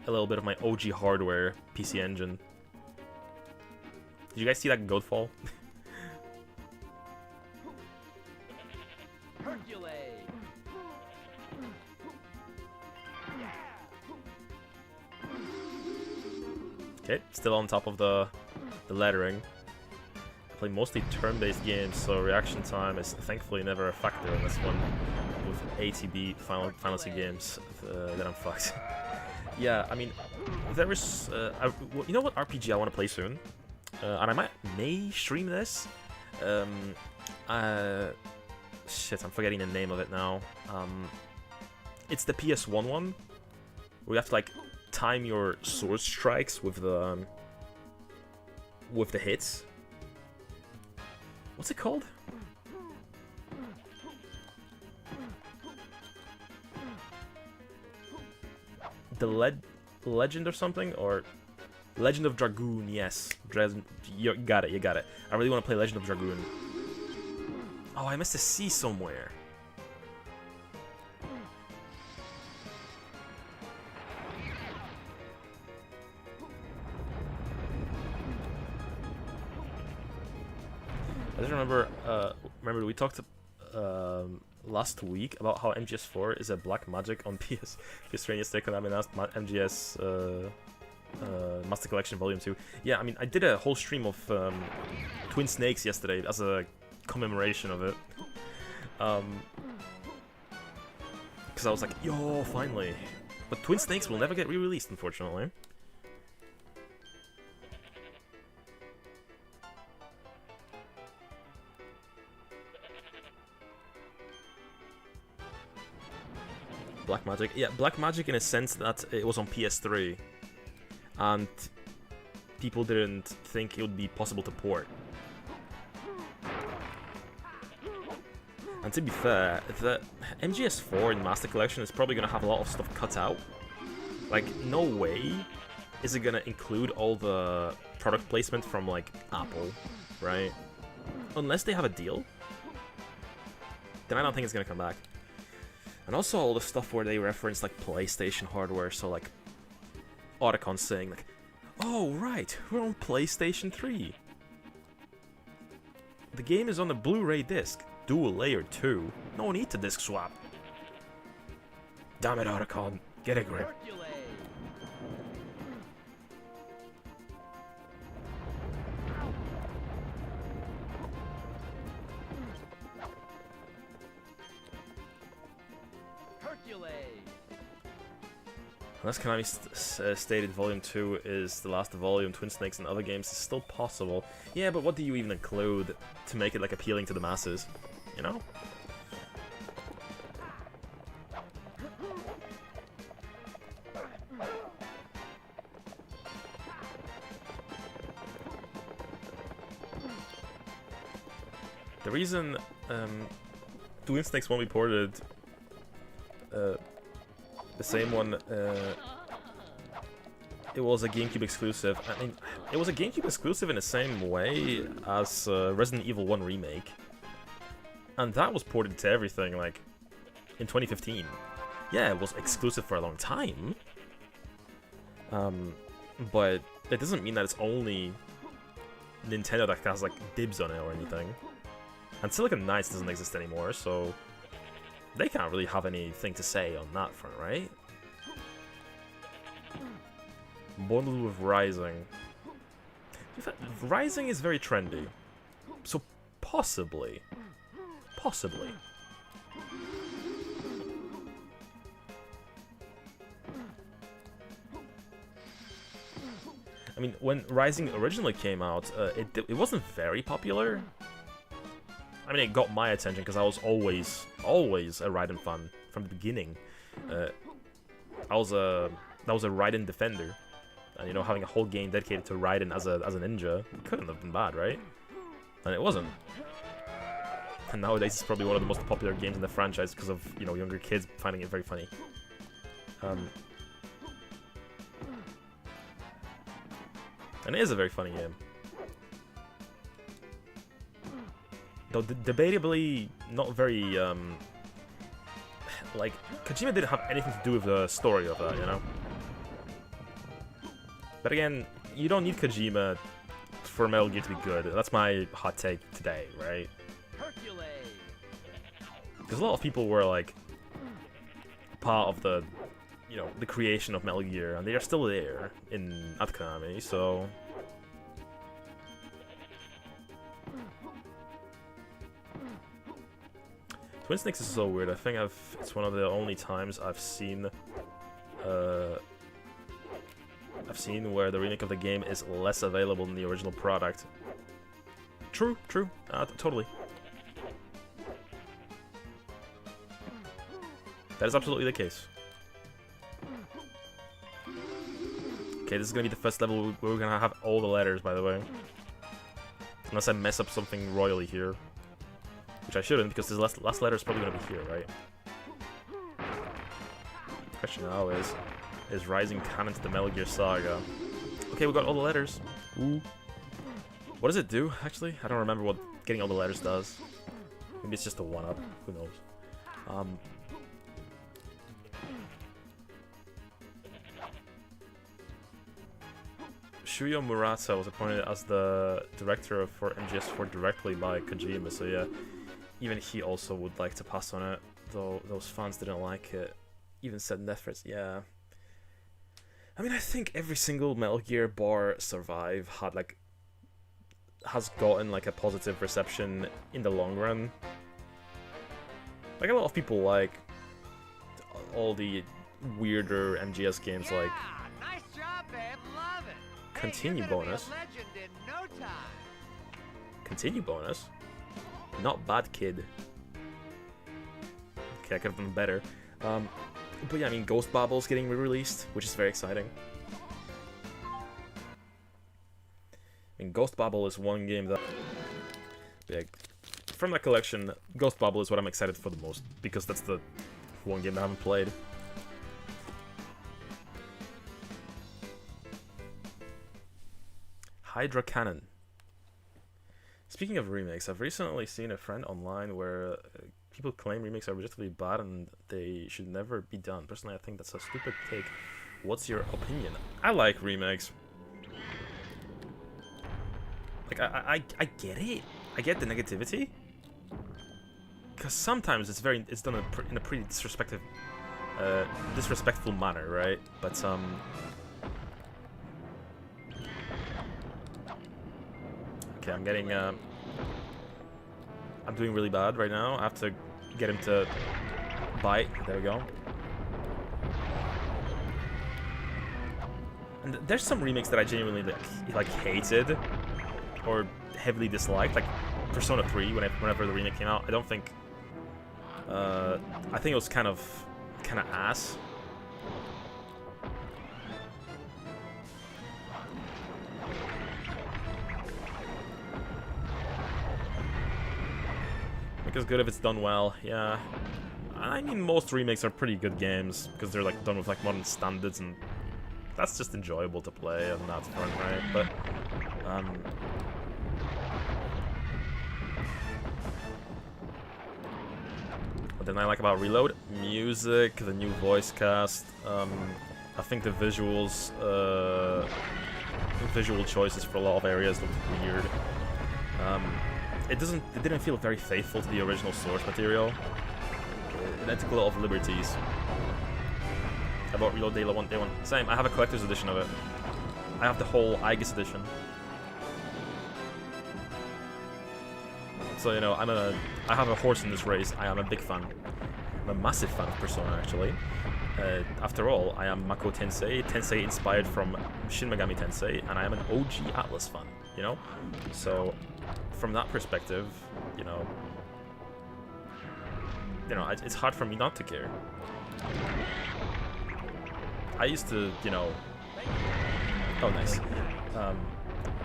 a little bit of my OG hardware PC Engine. Did you guys see that goat fall? Hercules. Okay, still on top of the lettering. I play mostly turn-based games, so reaction time is thankfully never a factor in this one. With ATB Final Fantasy games, then I'm fucked. Yeah, I mean, there is... you know what RPG I want to play soon? And I may stream this. Shit, I'm forgetting the name of it now. It's the PS1 one, where you have to like time your sword strikes with the hits. What's it called? The Legend or something, or Legend of Dragoon? Yes, you got it. You got it. I really want to play Legend of Dragoon. Oh, I missed a C somewhere. I just remember. Remember we talked last week about how MGS4 is a black magic on PS3 and yesterday when I announced MGS Master Collection Volume 2. Yeah, I mean I did a whole stream of Twin Snakes yesterday as a commemoration of it. Because I was like, yo, finally. But Twin Snakes will never get re-released, unfortunately. Black Magic. Yeah, Black Magic in a sense that it was on PS3. And people didn't think it would be possible to port. And to be fair, the MGS4 in Master Collection is probably going to have a lot of stuff cut out. Like, no way is it going to include all the product placement from, like, Apple, right? Unless they have a deal. Then I don't think it's going to come back. And also all the stuff where they reference, like, PlayStation hardware, so, like, Otacon saying, like, oh, right, we're on PlayStation 3. The game is on the Blu-ray disc. Dual layer 2. No need to disc swap. Damn it, Otacon. Get a grip. Unless Konami stated Volume 2 is the last volume, Twin Snakes and other games is still possible. Yeah, but what do you even include to make it like appealing to the masses? You know? The reason Twin Snakes won't be ported, the same one, it was a GameCube exclusive. I mean, it was a GameCube exclusive in the same way as Resident Evil 1 Remake. And that was ported to everything, like, in 2015. Yeah, it was exclusive for a long time. But it doesn't mean that it's only Nintendo that has, like, dibs on it or anything. And Silicon Knights doesn't exist anymore, so they can't really have anything to say on that front, right? Bundled with Rising. In fact, Rising is very trendy. So, possibly. Possibly. I mean, when Rising originally came out, it wasn't very popular. I mean, it got my attention because I was always a Raiden fan from the beginning. That was a Raiden defender, and you know, having a whole game dedicated to Raiden as a ninja couldn't have been bad, right? And it wasn't. And nowadays it's probably one of the most popular games in the franchise because of, you know, younger kids finding it very funny. And it is a very funny game. Though debatably not very, like, Kojima didn't have anything to do with the story of that, you know? But again, you don't need Kojima for Metal Gear to be good. That's my hot take today, right? Hercules. Because a lot of people were, like, part of the, you know, the creation of Metal Gear, and they are still there at Konami, so... Twin Snakes is so weird. I think it's one of the only times I've seen where the remake of the game is less available than the original product. True, totally. That is absolutely the case. Okay, this is gonna be the first level where we're gonna have all the letters, by the way. Unless I mess up something royally here. Which I shouldn't, because this last letter is probably gonna be here, right? Question now is Rising canon to the Metal Gear Saga? Okay, we got all the letters. Ooh. What does it do, actually? I don't remember what getting all the letters does. Maybe it's just a one-up. Who knows? Shuyo Murata was appointed as the director for MGS4 directly by Kojima, so yeah, even he also would like to pass on it, though those fans didn't like it. Even said Nefris, yeah. I mean, I think every single Metal Gear bar Survive has gotten like a positive reception in the long run. Like, a lot of people like all the weirder MGS games, like Nice job, babe. Love it. Continue bonus. Continue bonus? Not bad, kid. Okay, I could have done better. But yeah, I mean, Ghost Babble's getting re-released, which is very exciting. I mean, Ghost Babble is one game that... Yeah, from that collection, Ghost Babble is what I'm excited for the most, because that's the one game that I haven't played. Hydra Cannon. Speaking of remakes, I've recently seen a trend online where people claim remakes are objectively bad and they should never be done. Personally, I think that's a stupid take. What's your opinion? I like remakes. Like, I get it. I get the negativity. Because sometimes it's done in a pretty disrespectful manner, right? But okay, I'm getting, I'm doing really bad right now. I have to get him to bite. There we go. And there's some remakes that I genuinely like hated or heavily disliked, like Persona 3 whenever the remake came out. I don't think, I think it was kind of ass. It's good if it's done well, yeah. I mean, most remakes are pretty good games because they're like done with like modern standards, and that's just enjoyable to play on that front, right? But what didn't I like about Reload? Music, the new voice cast. I think the visuals, visual choices for a lot of areas looked weird. It didn't feel very faithful to the original source material. It took a lot of liberties. I bought Reload Day 1. Same, I have a collector's edition of it. I have the whole Aegis edition. So, you know, I have a horse in this race. I am a big fan. I'm a massive fan of Persona, actually. After all, I am Mako Tensei inspired from Shin Megami Tensei, and I am an OG Atlas fan, you know? So, from that perspective, you know, it's hard for me not to care. I used to, you know... Oh, nice.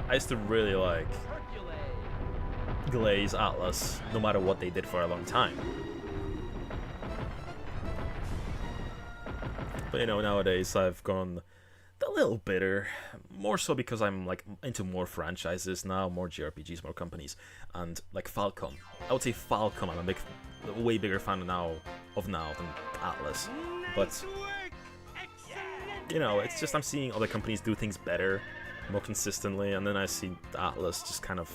I used to really like glaze Atlas, no matter what they did for a long time. But you know, nowadays I've gone a little bitter, more so because I'm like into more franchises now, more JRPGs, more companies, and like Falcom. I would say Falcom I'm a way bigger fan now than Atlas. But you know, it's just I'm seeing other companies do things better, more consistently, and then I see Atlas just kind of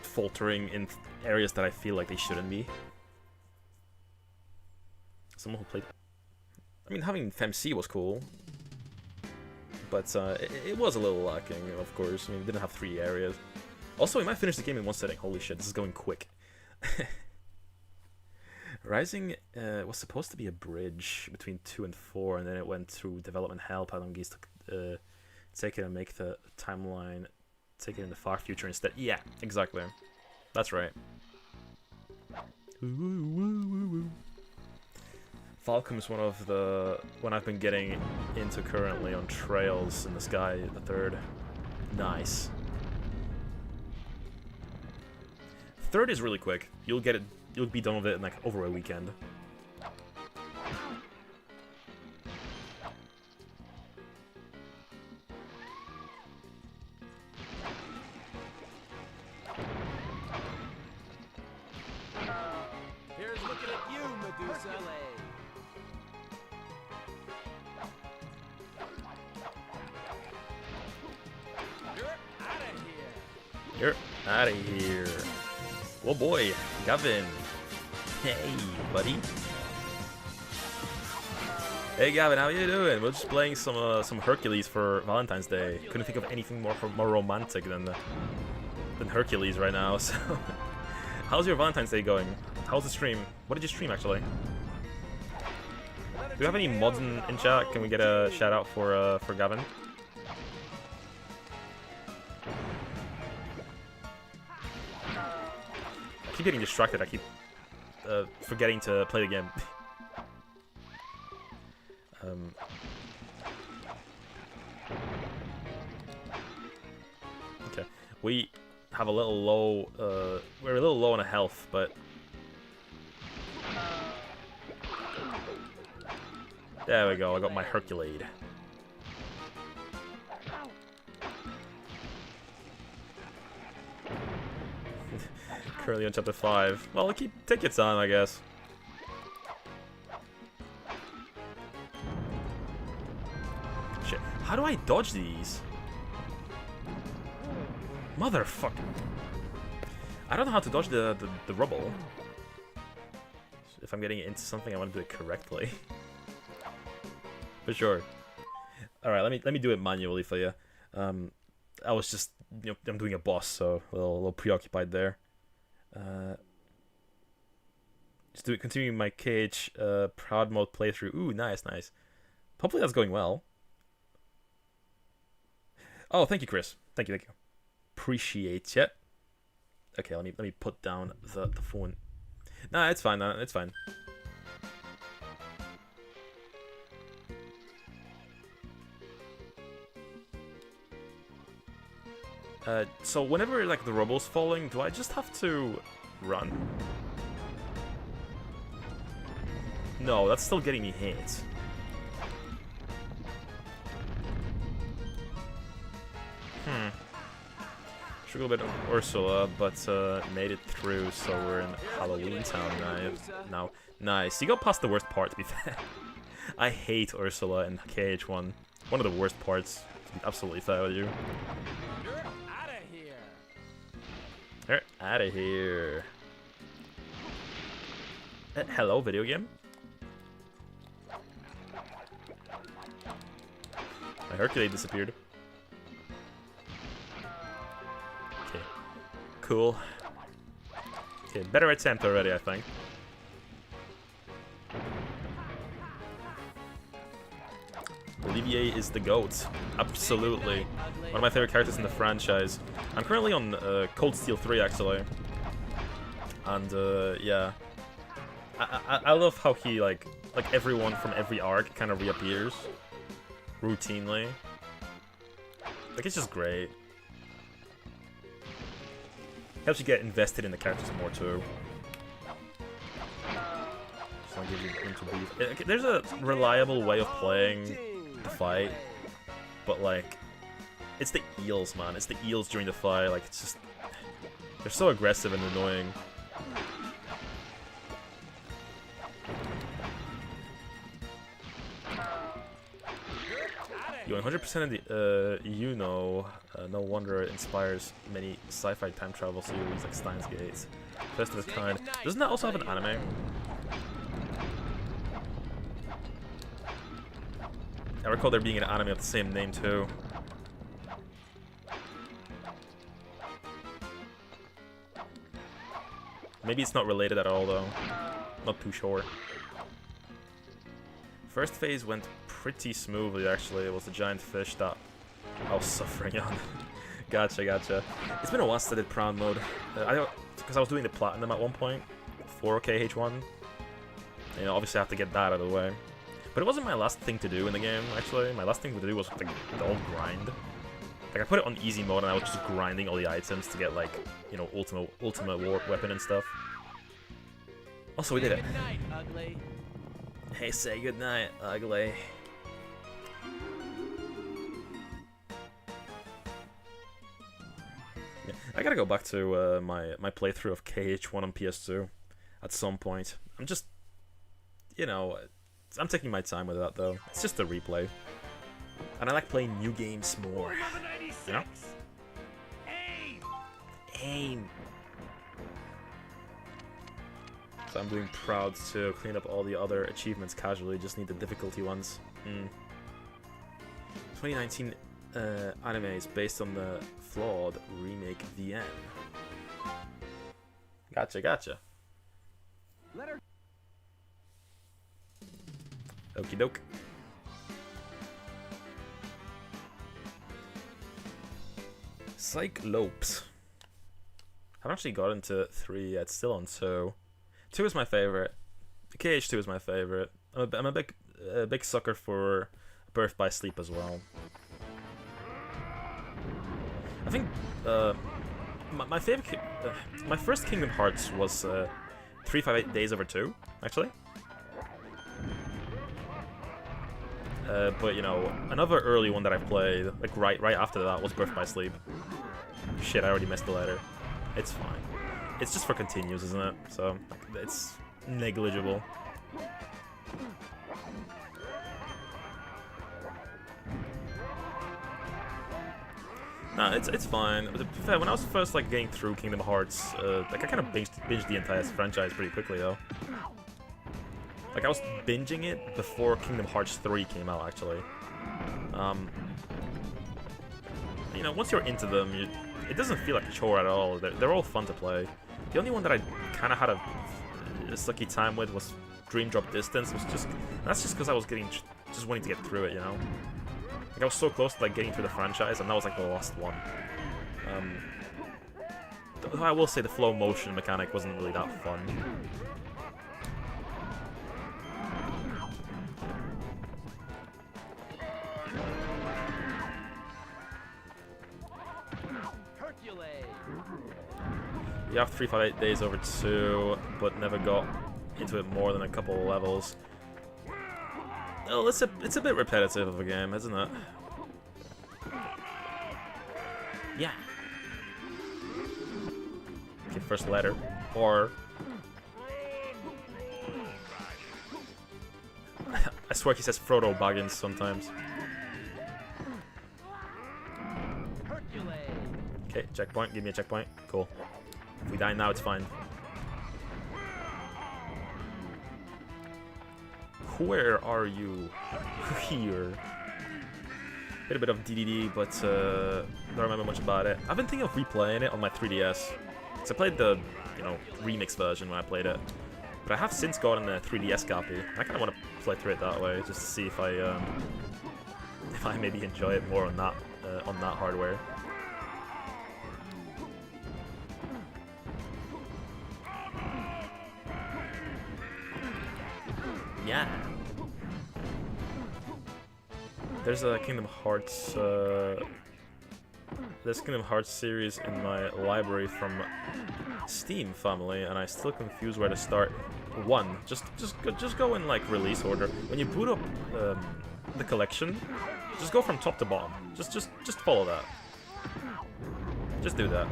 faltering in areas that I feel like they shouldn't be. Someone who played... I mean, having FemC was cool, but it was a little lacking, of course. I mean, we didn't have 3 areas. Also, we might finish the game in one setting. Holy shit, this is going quick. Rising was supposed to be a bridge between 2 and 4, and then it went through development hell. Palangis to take it and make the timeline, take it in the far future instead. Yeah, exactly. That's right. Falcom is one I've been getting into currently on Trails in the Sky, the 3rd. Nice. 3rd is really quick. You'll be done with it in like over a weekend. Here's looking at you, Medusa. You're out of here. Oh boy, Gavin. Hey, buddy. Hey, Gavin, how you doing? We're just playing some Hercules for Valentine's Day. Couldn't think of anything more romantic than Hercules right now. So, how's your Valentine's Day going? How's the stream? What did you stream actually? Do we have any mods in chat? Can we get a shout out for Gavin? I keep getting distracted. I keep forgetting to play the game. Okay, we have a little low. We're a little low on health, but there we go. I got my Hercules. Currently on chapter 5. Well, take your time, I guess. Shit. How do I dodge these? Motherfucker. I don't know how to dodge the rubble. If I'm getting into something, I want to do it correctly. For sure. Alright, let me do it manually for you. I was just, you know, I'm doing a boss, so a little preoccupied there. Just continuing my cage proud mode playthrough. Ooh, nice. Hopefully that's going well. Oh, thank you, Chris. Thank you. Appreciate it. Okay, let me put down the phone. Nah, it's fine. It's fine. So whenever like the rubble's falling, do I just have to run? No, that's still getting me hit. Struggled a bit of Ursula, but made it through, so we're in Halloween Town now. Nice. You got past the worst part, to be fair. I hate Ursula in KH1. One of the worst parts, to be absolutely fair with you. You're out of here. Hello, video game? My Hercules disappeared. Okay. Cool. Okay, better attempt already, I think. Olivier is the GOAT. Absolutely. One of my favorite characters in the franchise. I'm currently on Cold Steel 3, actually. And, yeah. I love how he, like everyone from every arc kind of reappears. Routinely. Like, it's just great. Helps you get invested in the characters more too. So I'll give you room to breathe. There's a reliable way of playing the fight, but like, it's the eels, man. It's the eels during the fight. Like, it's just, they're so aggressive and annoying. You 100% of the, no wonder it inspires many sci-fi time travel series like Steins Gate. First of its kind. Doesn't that also have an anime? I recall there being an anime of the same name too. Maybe it's not related at all though. Not too sure. First phase went pretty smoothly actually. It was the giant fish that I was suffering on. Gotcha. It's been a while since I did Proud mode. Because I was doing the platinum at one point for KH1. You know, obviously I have to get that out of the way. But it wasn't my last thing to do in the game actually. My last thing to do was like the old grind. Like I put it on easy mode and I was just grinding all the items to get like, you know, ultimate war weapon and stuff. Also we did it. Good night, ugly. Hey, say goodnight, ugly. Yeah, I gotta go back to my playthrough of KH1 on PS2 at some point. I'm just, you know, I'm taking my time with that though. It's just a replay. And I like playing new games more. You know? Aim! So I'm doing Proud to clean up all the other achievements casually, just need the difficulty ones. 2019 anime is based on the flawed remake VN. Gotcha. Okie doke. Cyclopes. I haven't actually got into 3 yet, still on 2. 2 is my favorite. KH2 is my favorite. I'm a big sucker for Birth by Sleep as well. I think my favorite, my first Kingdom Hearts was 358 Days Over 2, actually. But you know, another early one that I played, like right after that, was Birth by Sleep. Shit, I already missed the letter. It's fine. It's just for continues, isn't it? So it's negligible. Nah, it's fine. But to be fair, when I was first like getting through Kingdom Hearts, like I kind of binged the entire franchise pretty quickly though. Like I was binging it before Kingdom Hearts 3 came out actually. You know, once you're into them, it doesn't feel like a chore at all. They're all fun to play. The only one that I kind of had a sucky time with was Dream Drop Distance. That's just because I was just wanting to get through it, you know. Like I was so close to like getting through the franchise, and that was like the last one. I will say the flow motion mechanic wasn't really that fun. Hercules. You have 358 Days Over 2, but never got into it more than a couple of levels. Oh, it's a bit repetitive of a game, isn't it? Yeah. Okay, first letter. Or... I swear he says Frodo Baggins sometimes. Okay, checkpoint. Give me a checkpoint. Cool. If we die now, it's fine. Where are you? Here. Did a bit of DDD, but don't remember much about it. I've been thinking of replaying it on my 3DS. Cause I played the, you know, remix version when I played it. But I have since gotten a 3DS copy. I kind of want to play through it that way, just to see if I maybe enjoy it more on that hardware. Yeah. There's a Kingdom Hearts. There's this Kingdom Hearts series in my library from Steam family, and I still confuse where to start. One, just go in like release order. When you boot up the collection, just go from top to bottom. Just follow that. Just do that.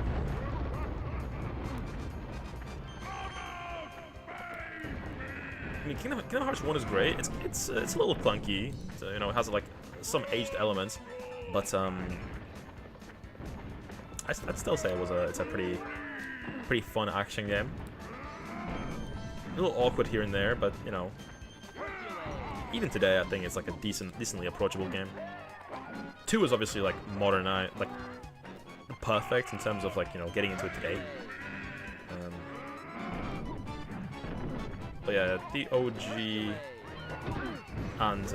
I mean, Kingdom Hearts 1 is great. It's a little clunky. So, you know, it has like some aged elements, but I'd still say it's a pretty fun action game. A little awkward here and there, but you know, even today I think it's like a decently approachable game. 2 is obviously like modernized, like perfect in terms of like, you know, getting into it today. But yeah, the OG and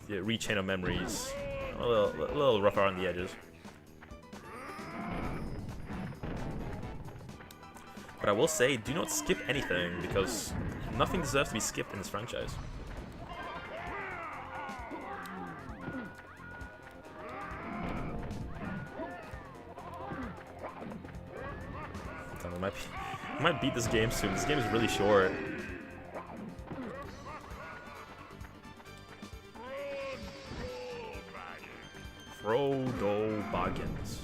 Rechain of Memories, a little rough around the edges. But I will say, do not skip anything, because nothing deserves to be skipped in this franchise. I might beat this game soon. This game is really short. Frodo Baggins.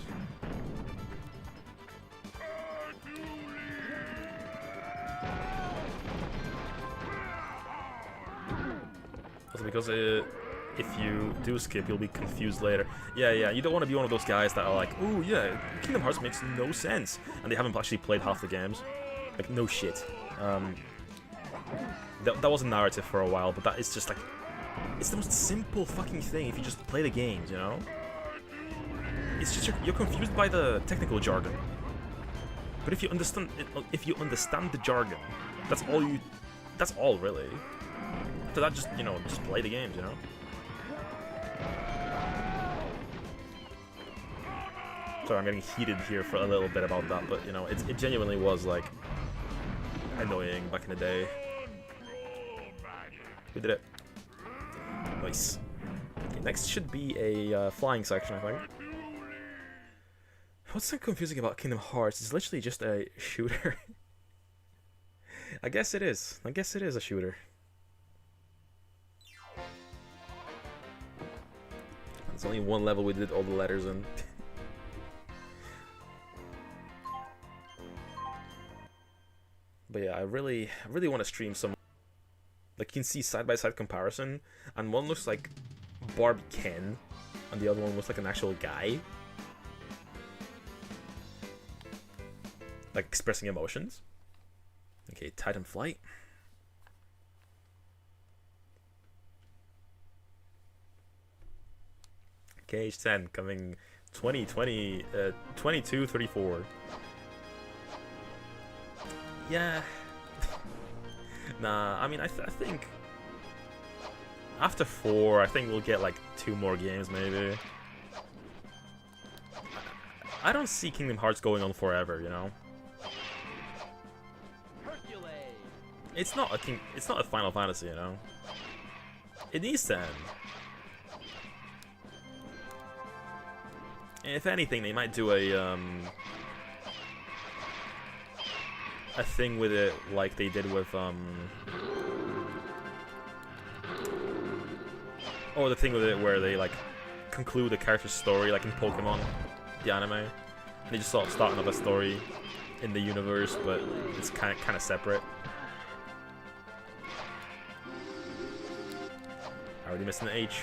Also because if you do skip, you'll be confused later. Yeah, you don't want to be one of those guys that are like, ooh, yeah, Kingdom Hearts makes no sense, and they haven't actually played half the games. Like, no shit. That was a narrative for a while, but that is just like, it's the most simple fucking thing if you just play the games, you know? It's just you're confused by the technical jargon. But if you understand the jargon, that's all really. After that, just play the games, you know? Sorry, I'm getting heated here for a little bit about that, but you know, it genuinely was like annoying back in the day. We did it. Nice. Okay, next should be a flying section, I think. What's so confusing about Kingdom Hearts? It's literally just a shooter. I guess it is. I guess it is a shooter. It's only one level we did all the letters in. But yeah, I really want to stream some. Like, you can see side-by-side comparison, and one looks like Barbie Ken, and the other one looks like an actual guy. Like, expressing emotions. Okay, Titan Flight. Cage 10 coming 2234. Yeah. Nah, I mean, I think after 4, I think we'll get like 2 more games maybe. I don't see Kingdom Hearts going on forever, you know. Hercules. It's not a Final Fantasy, you know. It needs to end. If anything, they might do a thing with it like they did with or the thing with it where they like conclude the character's story, like in Pokemon, the anime, and they just sort of start another story in the universe, but it's kind of separate. I already missed an H.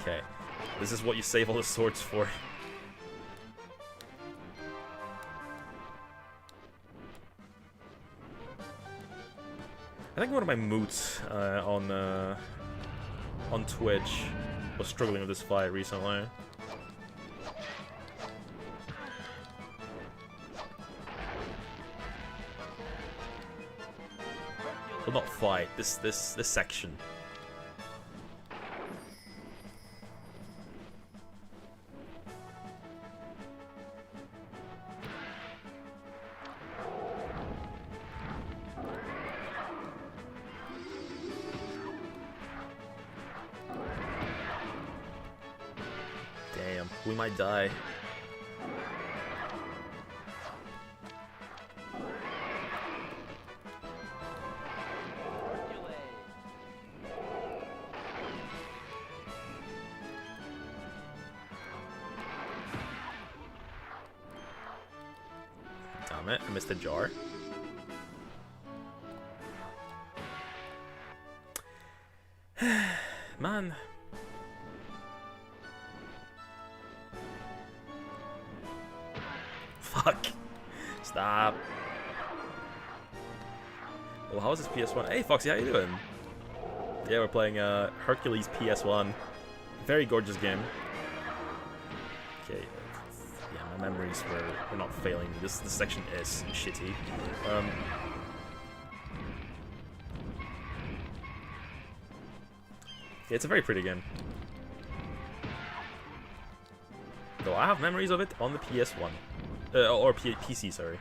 Okay, this is what you save all the swords for. I think one of my moots on Twitch was struggling with this fight recently. Well, not fight. This section. We might die. Damn it, I missed a jar. Man. Fuck. Stop. Well, how is this PS1? Hey, Foxy, how you doing? Yeah, we're playing Hercules PS1. Very gorgeous game. Okay. Yeah, my memories were not failing me. This section is shitty. Yeah, it's a very pretty game. Though I have memories of it on the PS1. Or PC, sorry.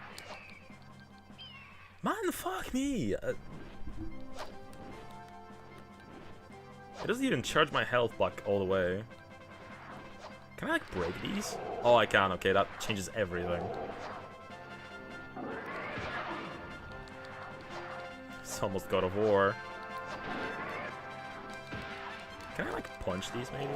Man, fuck me! It doesn't even charge my health back all the way. Can I, like, break these? Oh, I can. Okay, that changes everything. It's almost God of War. Can I, like, punch these, maybe?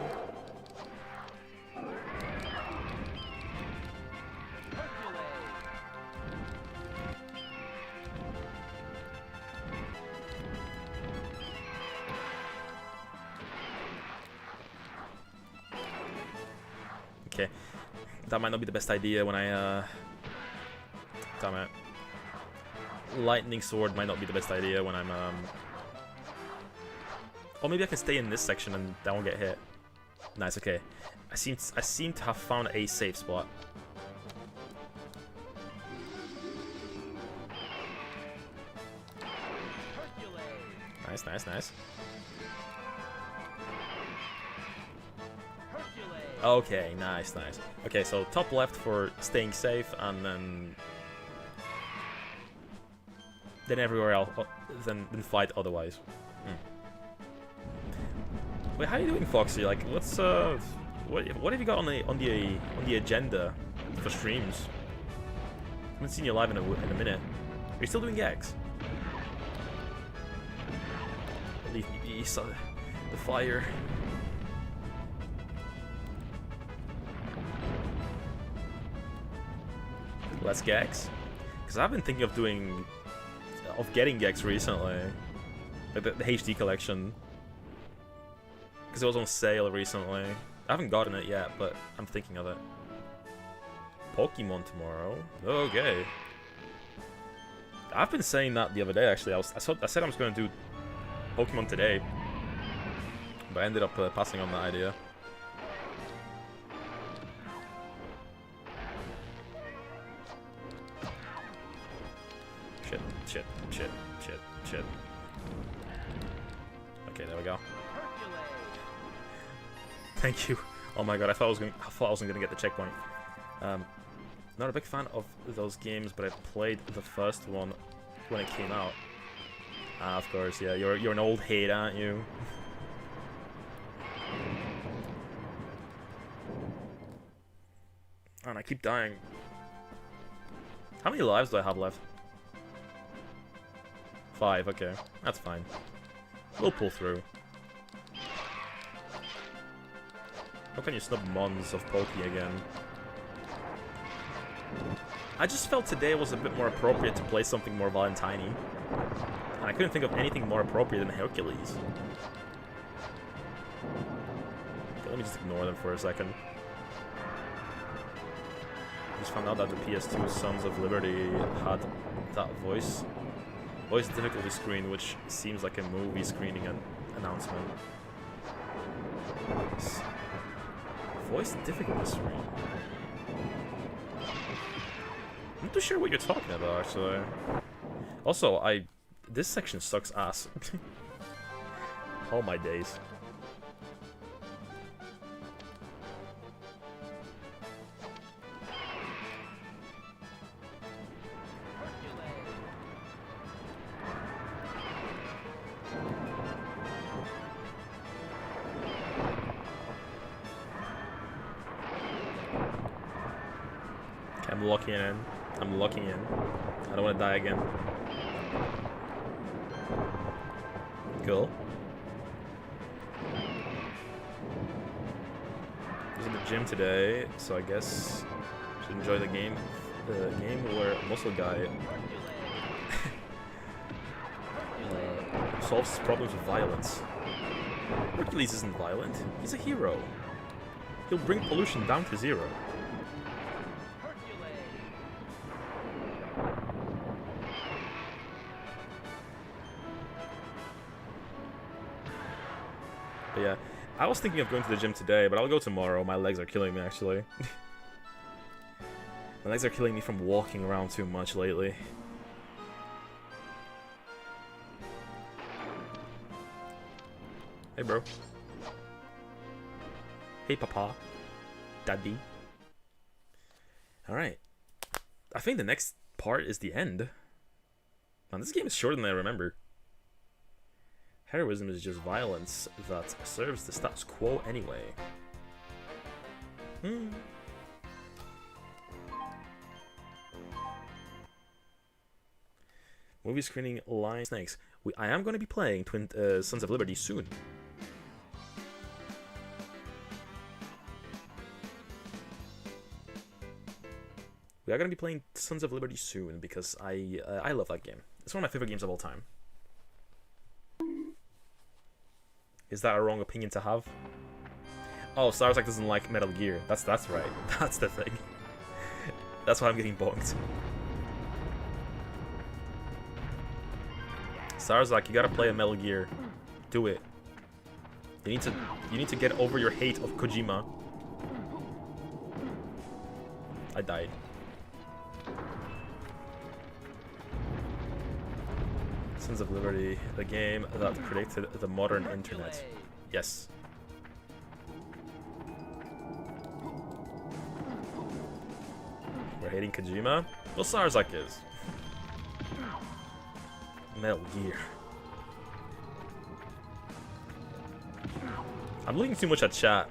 Okay. That might not be the best idea when I, damn it. Lightning sword might not be the best idea when I'm, or maybe I can stay in this section and that won't get hit. Nice, okay. I seem to have found a safe spot. Nice, nice, nice. Okay, nice, nice. Okay, so top left for staying safe, and then everywhere else, then fight otherwise. Wait, how are you doing, Foxy? Like, what's what have you got on the agenda for streams? I haven't seen you live in a minute. Are you still doing gags? Leave me be, so the fire. Less gags? Because I've been thinking of getting gags recently. Like the HD collection. Because it was on sale recently. I haven't gotten it yet, but I'm thinking of it. Pokemon tomorrow? Okay. I've been saying that the other day, actually. I said I was going to do Pokemon today. But I ended up passing on that idea. Shit. Okay, there we go. Thank you. Oh my god, I thought I wasn't gonna get the checkpoint. Not a big fan of those games, but I played the first one when it came out. Ah, of course, yeah. You're an old hate, aren't you? And I keep dying. How many lives do I have left? 5, okay. That's fine. We'll pull through. How can you snub Mons of Pokey again? I just felt today was a bit more appropriate to play something more Valentine-y. And I couldn't think of anything more appropriate than Hercules. Okay, let me just ignore them for a second. I just found out that the PS2 Sons of Liberty had that voice difficulty screen, which seems like a movie screening announcement. Voice difficulty screen. I'm not too sure what you're talking about, actually. Also, this section sucks ass. All my days. I'm locking in. I'm locking in. I don't want to die again. Cool. I was in the gym today, so I guess should enjoy the game. The game where a muscle guy solves problems with violence. Hercules isn't violent. He's a hero. He'll bring pollution down to zero. But yeah, I was thinking of going to the gym today, but I'll go tomorrow. My legs are killing me, actually. My legs are killing me from walking around too much lately. Hey, bro. Hey, papa. Daddy. Alright. I think the next part is the end. Man, this game is shorter than I remember. Heroism is just violence that serves the status quo anyway. Movie screening Lion Snakes. I am going to be playing Sons of Liberty soon. We are going to be playing Sons of Liberty soon because I love that game. It's one of my favorite games of all time. Is that a wrong opinion to have? Oh, Starzak doesn't like Metal Gear. That's right. That's the thing. That's why I'm getting bonked. Starzak, you gotta play a Metal Gear. Do it. You need to get over your hate of Kojima. I died. Sons of Liberty, the game that predicted the modern internet. Yes. We're hating Kojima? Well, Starzak is. Metal Gear. I'm looking too much at chat.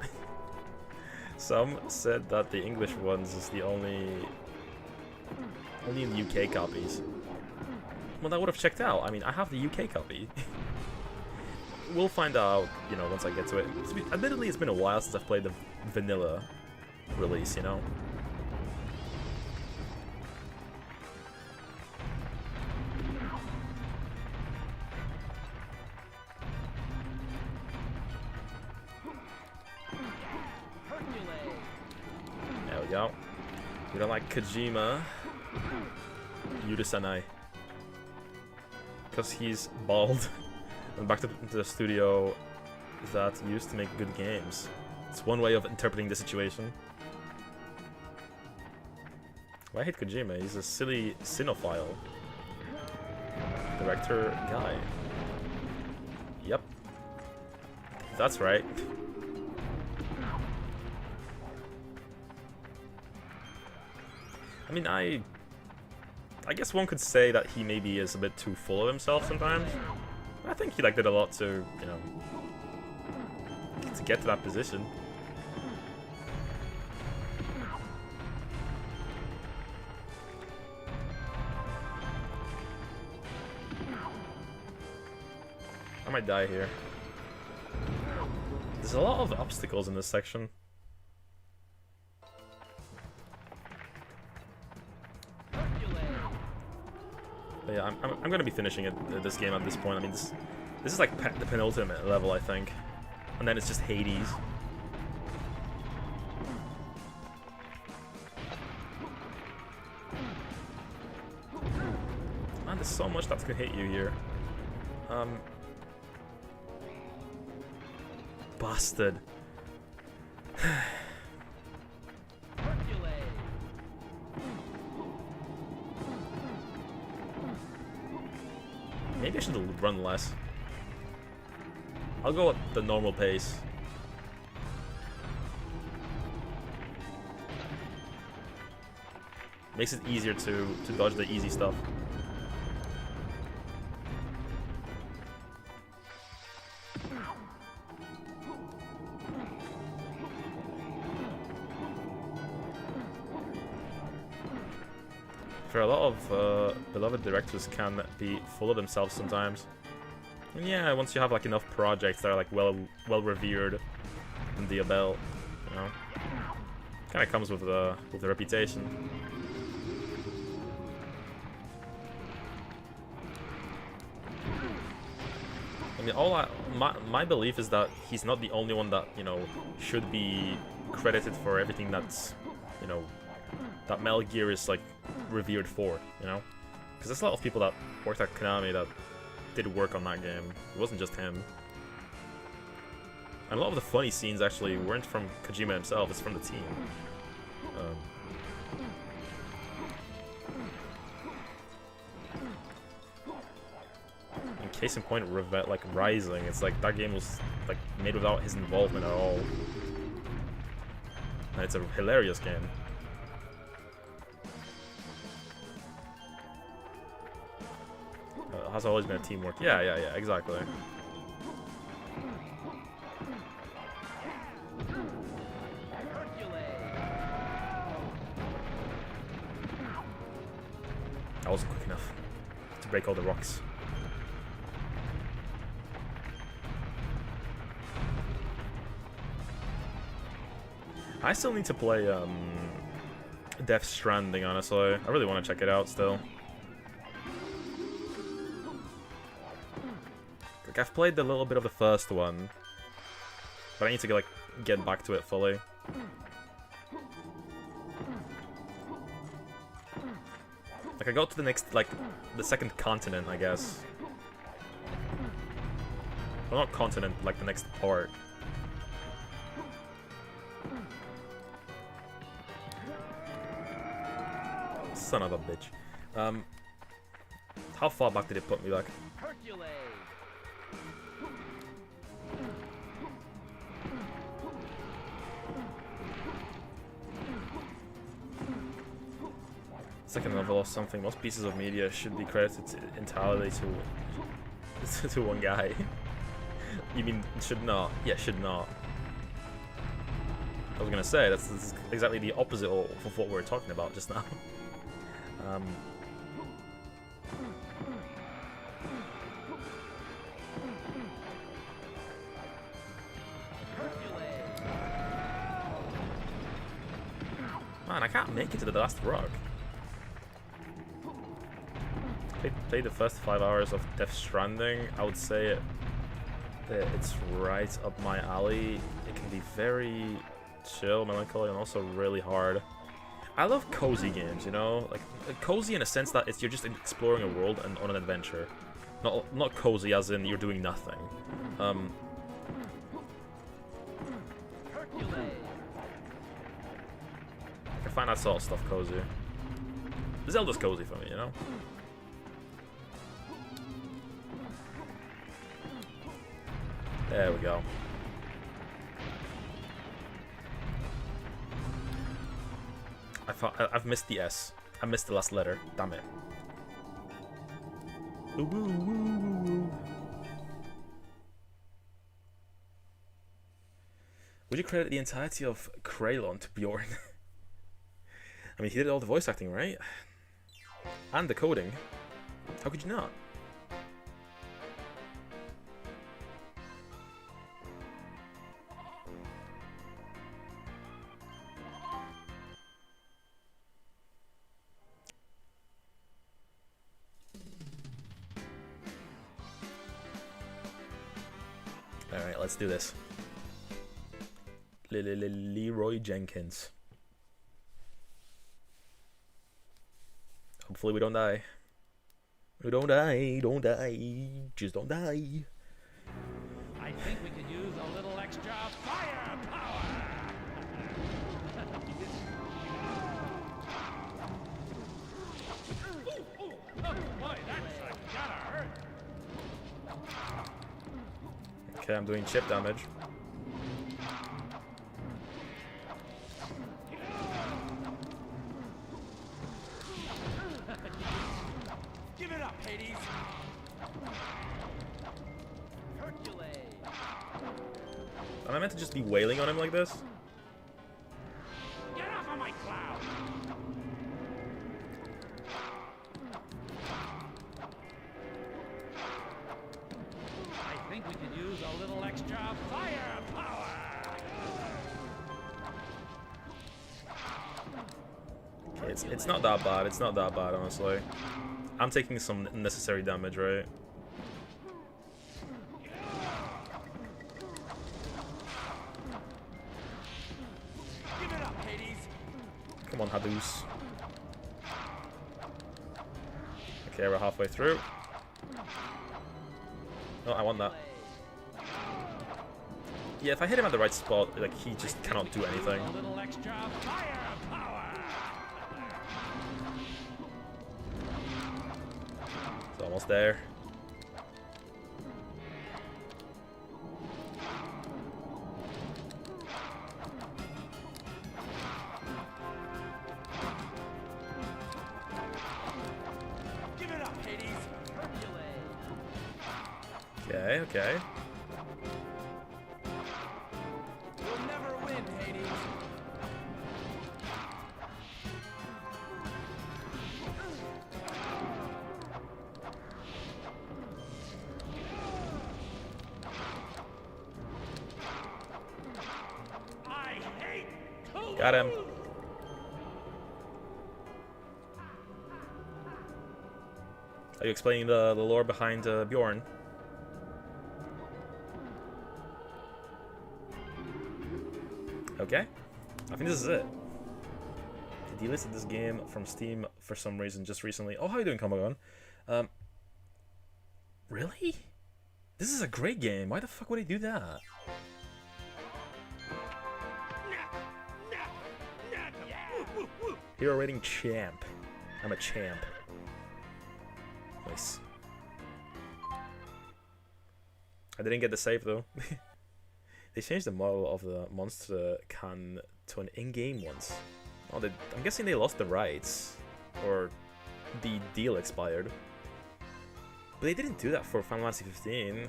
Some said that the English ones is the only in the UK copies. Well, I would have checked out. I mean, I have the UK copy. We'll find out, you know, once I get to it. Admittedly, it's been a while since I've played the vanilla release, you know? There we go. We don't like Kojima. Yurusanai. Because he's bald. And back to the studio that used to make good games. It's one way of interpreting the situation. Well, I hate Kojima. He's a silly cinephile. Director guy. Yep. That's right. I mean, I guess one could say that he maybe is a bit too full of himself sometimes. I think he did a lot to, you know, to get to that position. I might die here. There's a lot of obstacles in this section. But yeah, I'm gonna be finishing this game at this point. I mean, this is like the penultimate level, I think, and then it's just Hades. Man, there's so much that's gonna hit you here. Bastard. Maybe I should run less. I'll go at the normal pace. Makes it easier to dodge the easy stuff. For a lot of beloved directors can be full of themselves sometimes. And yeah, once you have like enough projects that are like well revered under your belt, you know, kind of comes with the reputation. I mean, my belief is that he's not the only one that, you know, should be credited for everything that's, you know, that Metal Gear is like revered for, you know, because there's a lot of people that worked at Konami that did work on that game. It wasn't just him. And a lot of the funny scenes actually weren't from Kojima himself; it's from the team. Case in point, like Rising, it's like that game was like made without his involvement at all, and it's a hilarious game. It has always been a teamwork. Yeah, exactly. That wasn't quick enough to break all the rocks. I still need to play Death Stranding, honestly. I really want to check it out still. Like, I've played a little bit of the first one, but I need to get back to it fully. Like, I got to the next, like, the second continent, I guess. Well, not continent, like the next part. Son of a bitch. How far back did it put me back? Hercules. Second level or something. Most pieces of media should be credited entirely to one guy. You mean should not? Yeah, should not. I was gonna say that's exactly the opposite of what we were talking about just now. Man, I can't make it to the last rock. Played the first 5 hours of Death Stranding. I would say it's right up my alley. It can be very chill, melancholy, and also really hard. I love cozy games, you know, like cozy in a sense that you're just exploring a world and on an adventure, not cozy as in you're doing nothing. I find that sort of stuff cozy. Zelda's cozy for me, you know. There we go. I've missed the S. I missed the last letter. Damn it. Ooh, ooh, ooh, ooh. Would you credit the entirety of Kraylon to Bjorn? I mean, he did all the voice acting, right? And the coding. How could you not? Alright, let's do this. Leroy Jenkins. Hopefully we don't die. We don't die, just don't die. I think we could use a little extra firepower. Oh boy, that's gotta hurt. Okay, I'm doing chip damage. Give it up, Hades. Hercules. Am I meant to just be wailing on him like this? Get off of my cloud. think we could use a little extra firepower. Okay, it's not that bad. It's not that bad, honestly. I'm taking some unnecessary damage, right? Give it up, Hades. Come on, Hadous. Okay, we're halfway through. Oh, I want that. Yeah, if I hit him at the right spot, like, he just cannot do anything. A little extra firepower. It's almost there. Give it up, Hades. Hercules. Okay, okay. You'll never win, Hades. I hate to Got him. lose. Are you explaining the lore behind Bjorn? Okay. I think this is it. They delisted this game from Steam for some reason just recently. Oh, how you doing, Comagon? Really? This is a great game. Why the fuck would they do that? Hero rating champ. I'm a champ. Nice. I didn't get the save though. They changed the model of the monster can to an in-game ones. Oh, I'm guessing they lost the rights, or the deal expired. But they didn't do that for Final Fantasy 15.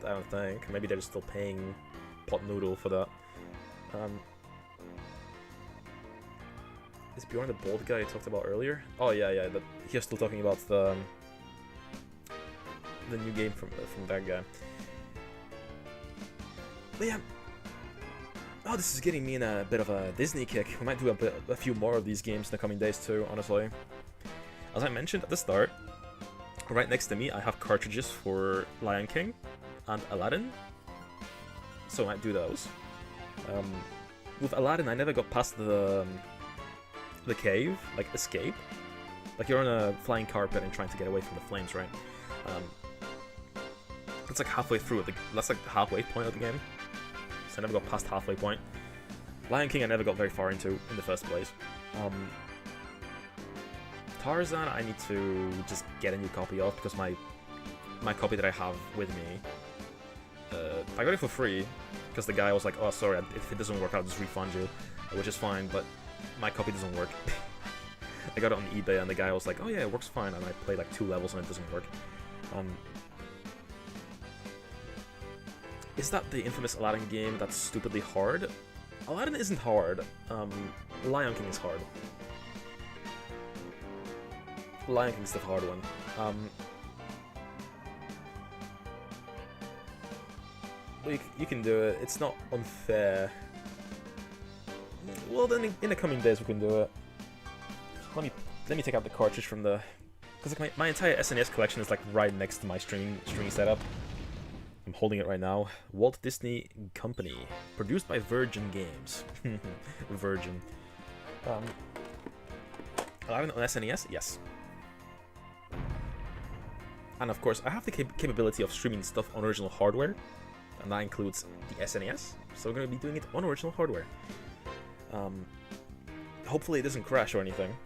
I don't think. Maybe they're still paying Pot Noodle for that. Is Bjorn the bald guy I talked about earlier? Oh yeah, yeah. He's still talking about the new game from that guy. But yeah. Oh, this is getting me in a bit of a Disney kick. We might do a few more of these games in the coming days too, honestly. As I mentioned at the start, right next to me I have cartridges for Lion King and Aladdin, so I might do those. With Aladdin, I never got past the cave, like escape. Like you're on a flying carpet and trying to get away from the flames, right? It's like halfway through it. That's like the halfway point of the game. So I never got past halfway point. Lion King I never got very far into in the first place. Tarzan I need to just get a new copy of because my copy that I have with me, I got it for free because the guy was like, oh sorry, if it doesn't work I'll just refund you, which is fine, but my copy doesn't work. I got it on eBay and the guy was like, oh yeah, it works fine, and I played like 2 levels and it doesn't work. Is that the infamous Aladdin game that's stupidly hard? Aladdin isn't hard. Lion King is hard. Lion King's the hard one. But you can do it. It's not unfair. Well, then in the coming days we can do it. Let me take out the cartridge from the, because like my entire SNES collection is like right next to my streaming setup. I'm holding it right now. Walt Disney Company, produced by Virgin Games. Virgin. Aladdin on SNES? Yes. And of course, I have the capability of streaming stuff on original hardware, and that includes the SNES. So we're going to be doing it on original hardware. Hopefully it doesn't crash or anything.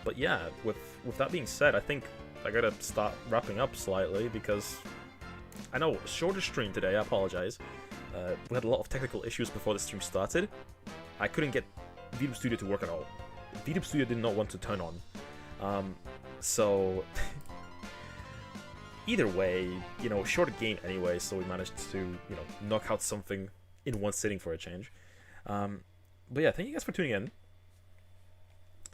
But yeah, with that being said, I think I gotta start wrapping up slightly because I know shorter stream today. I apologize. We had a lot of technical issues before the stream started. I couldn't get VTuber Studio to work at all. VTuber Studio did not want to turn on. So either way, you know, short game anyway. So we managed to, you know, knock out something in one sitting for a change. But yeah, thank you guys for tuning in.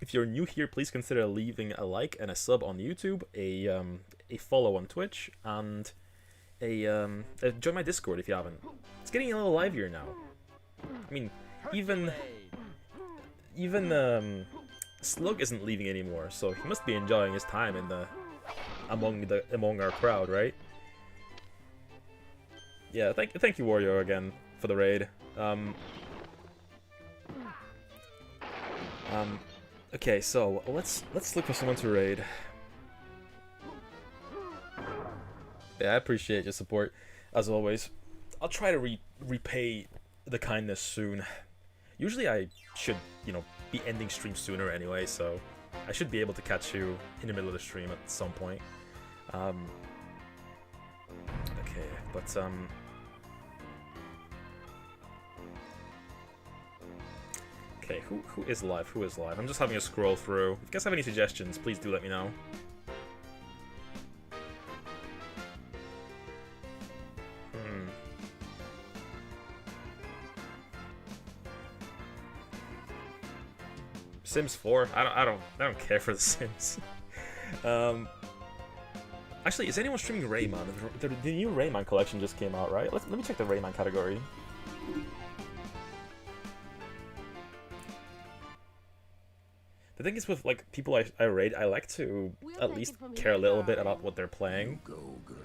If you're new here, please consider leaving a like and a sub on YouTube, a follow on Twitch, and join my Discord if you haven't. It's getting a little livelier now. I mean, even Slug isn't leaving anymore, so he must be enjoying his time in among our crowd, right? Yeah, thank you, Wario, again for the raid. Okay, so let's look for someone to raid. Yeah, I appreciate your support as always. I'll try to repay the kindness soon. Usually I should, you know, be ending stream sooner anyway, so I should be able to catch you in the middle of the stream at some point. Okay, but okay, who is live? Who is live? I'm just having a scroll through. If you guys have any suggestions, please do let me know. Sims 4? I don't care for The Sims. Actually, is anyone streaming Rayman? The new Rayman collection just came out, right? Let me check the Rayman category. The thing is, with like people I raid, I like to at least care a little bit about what they're playing. Go, girl.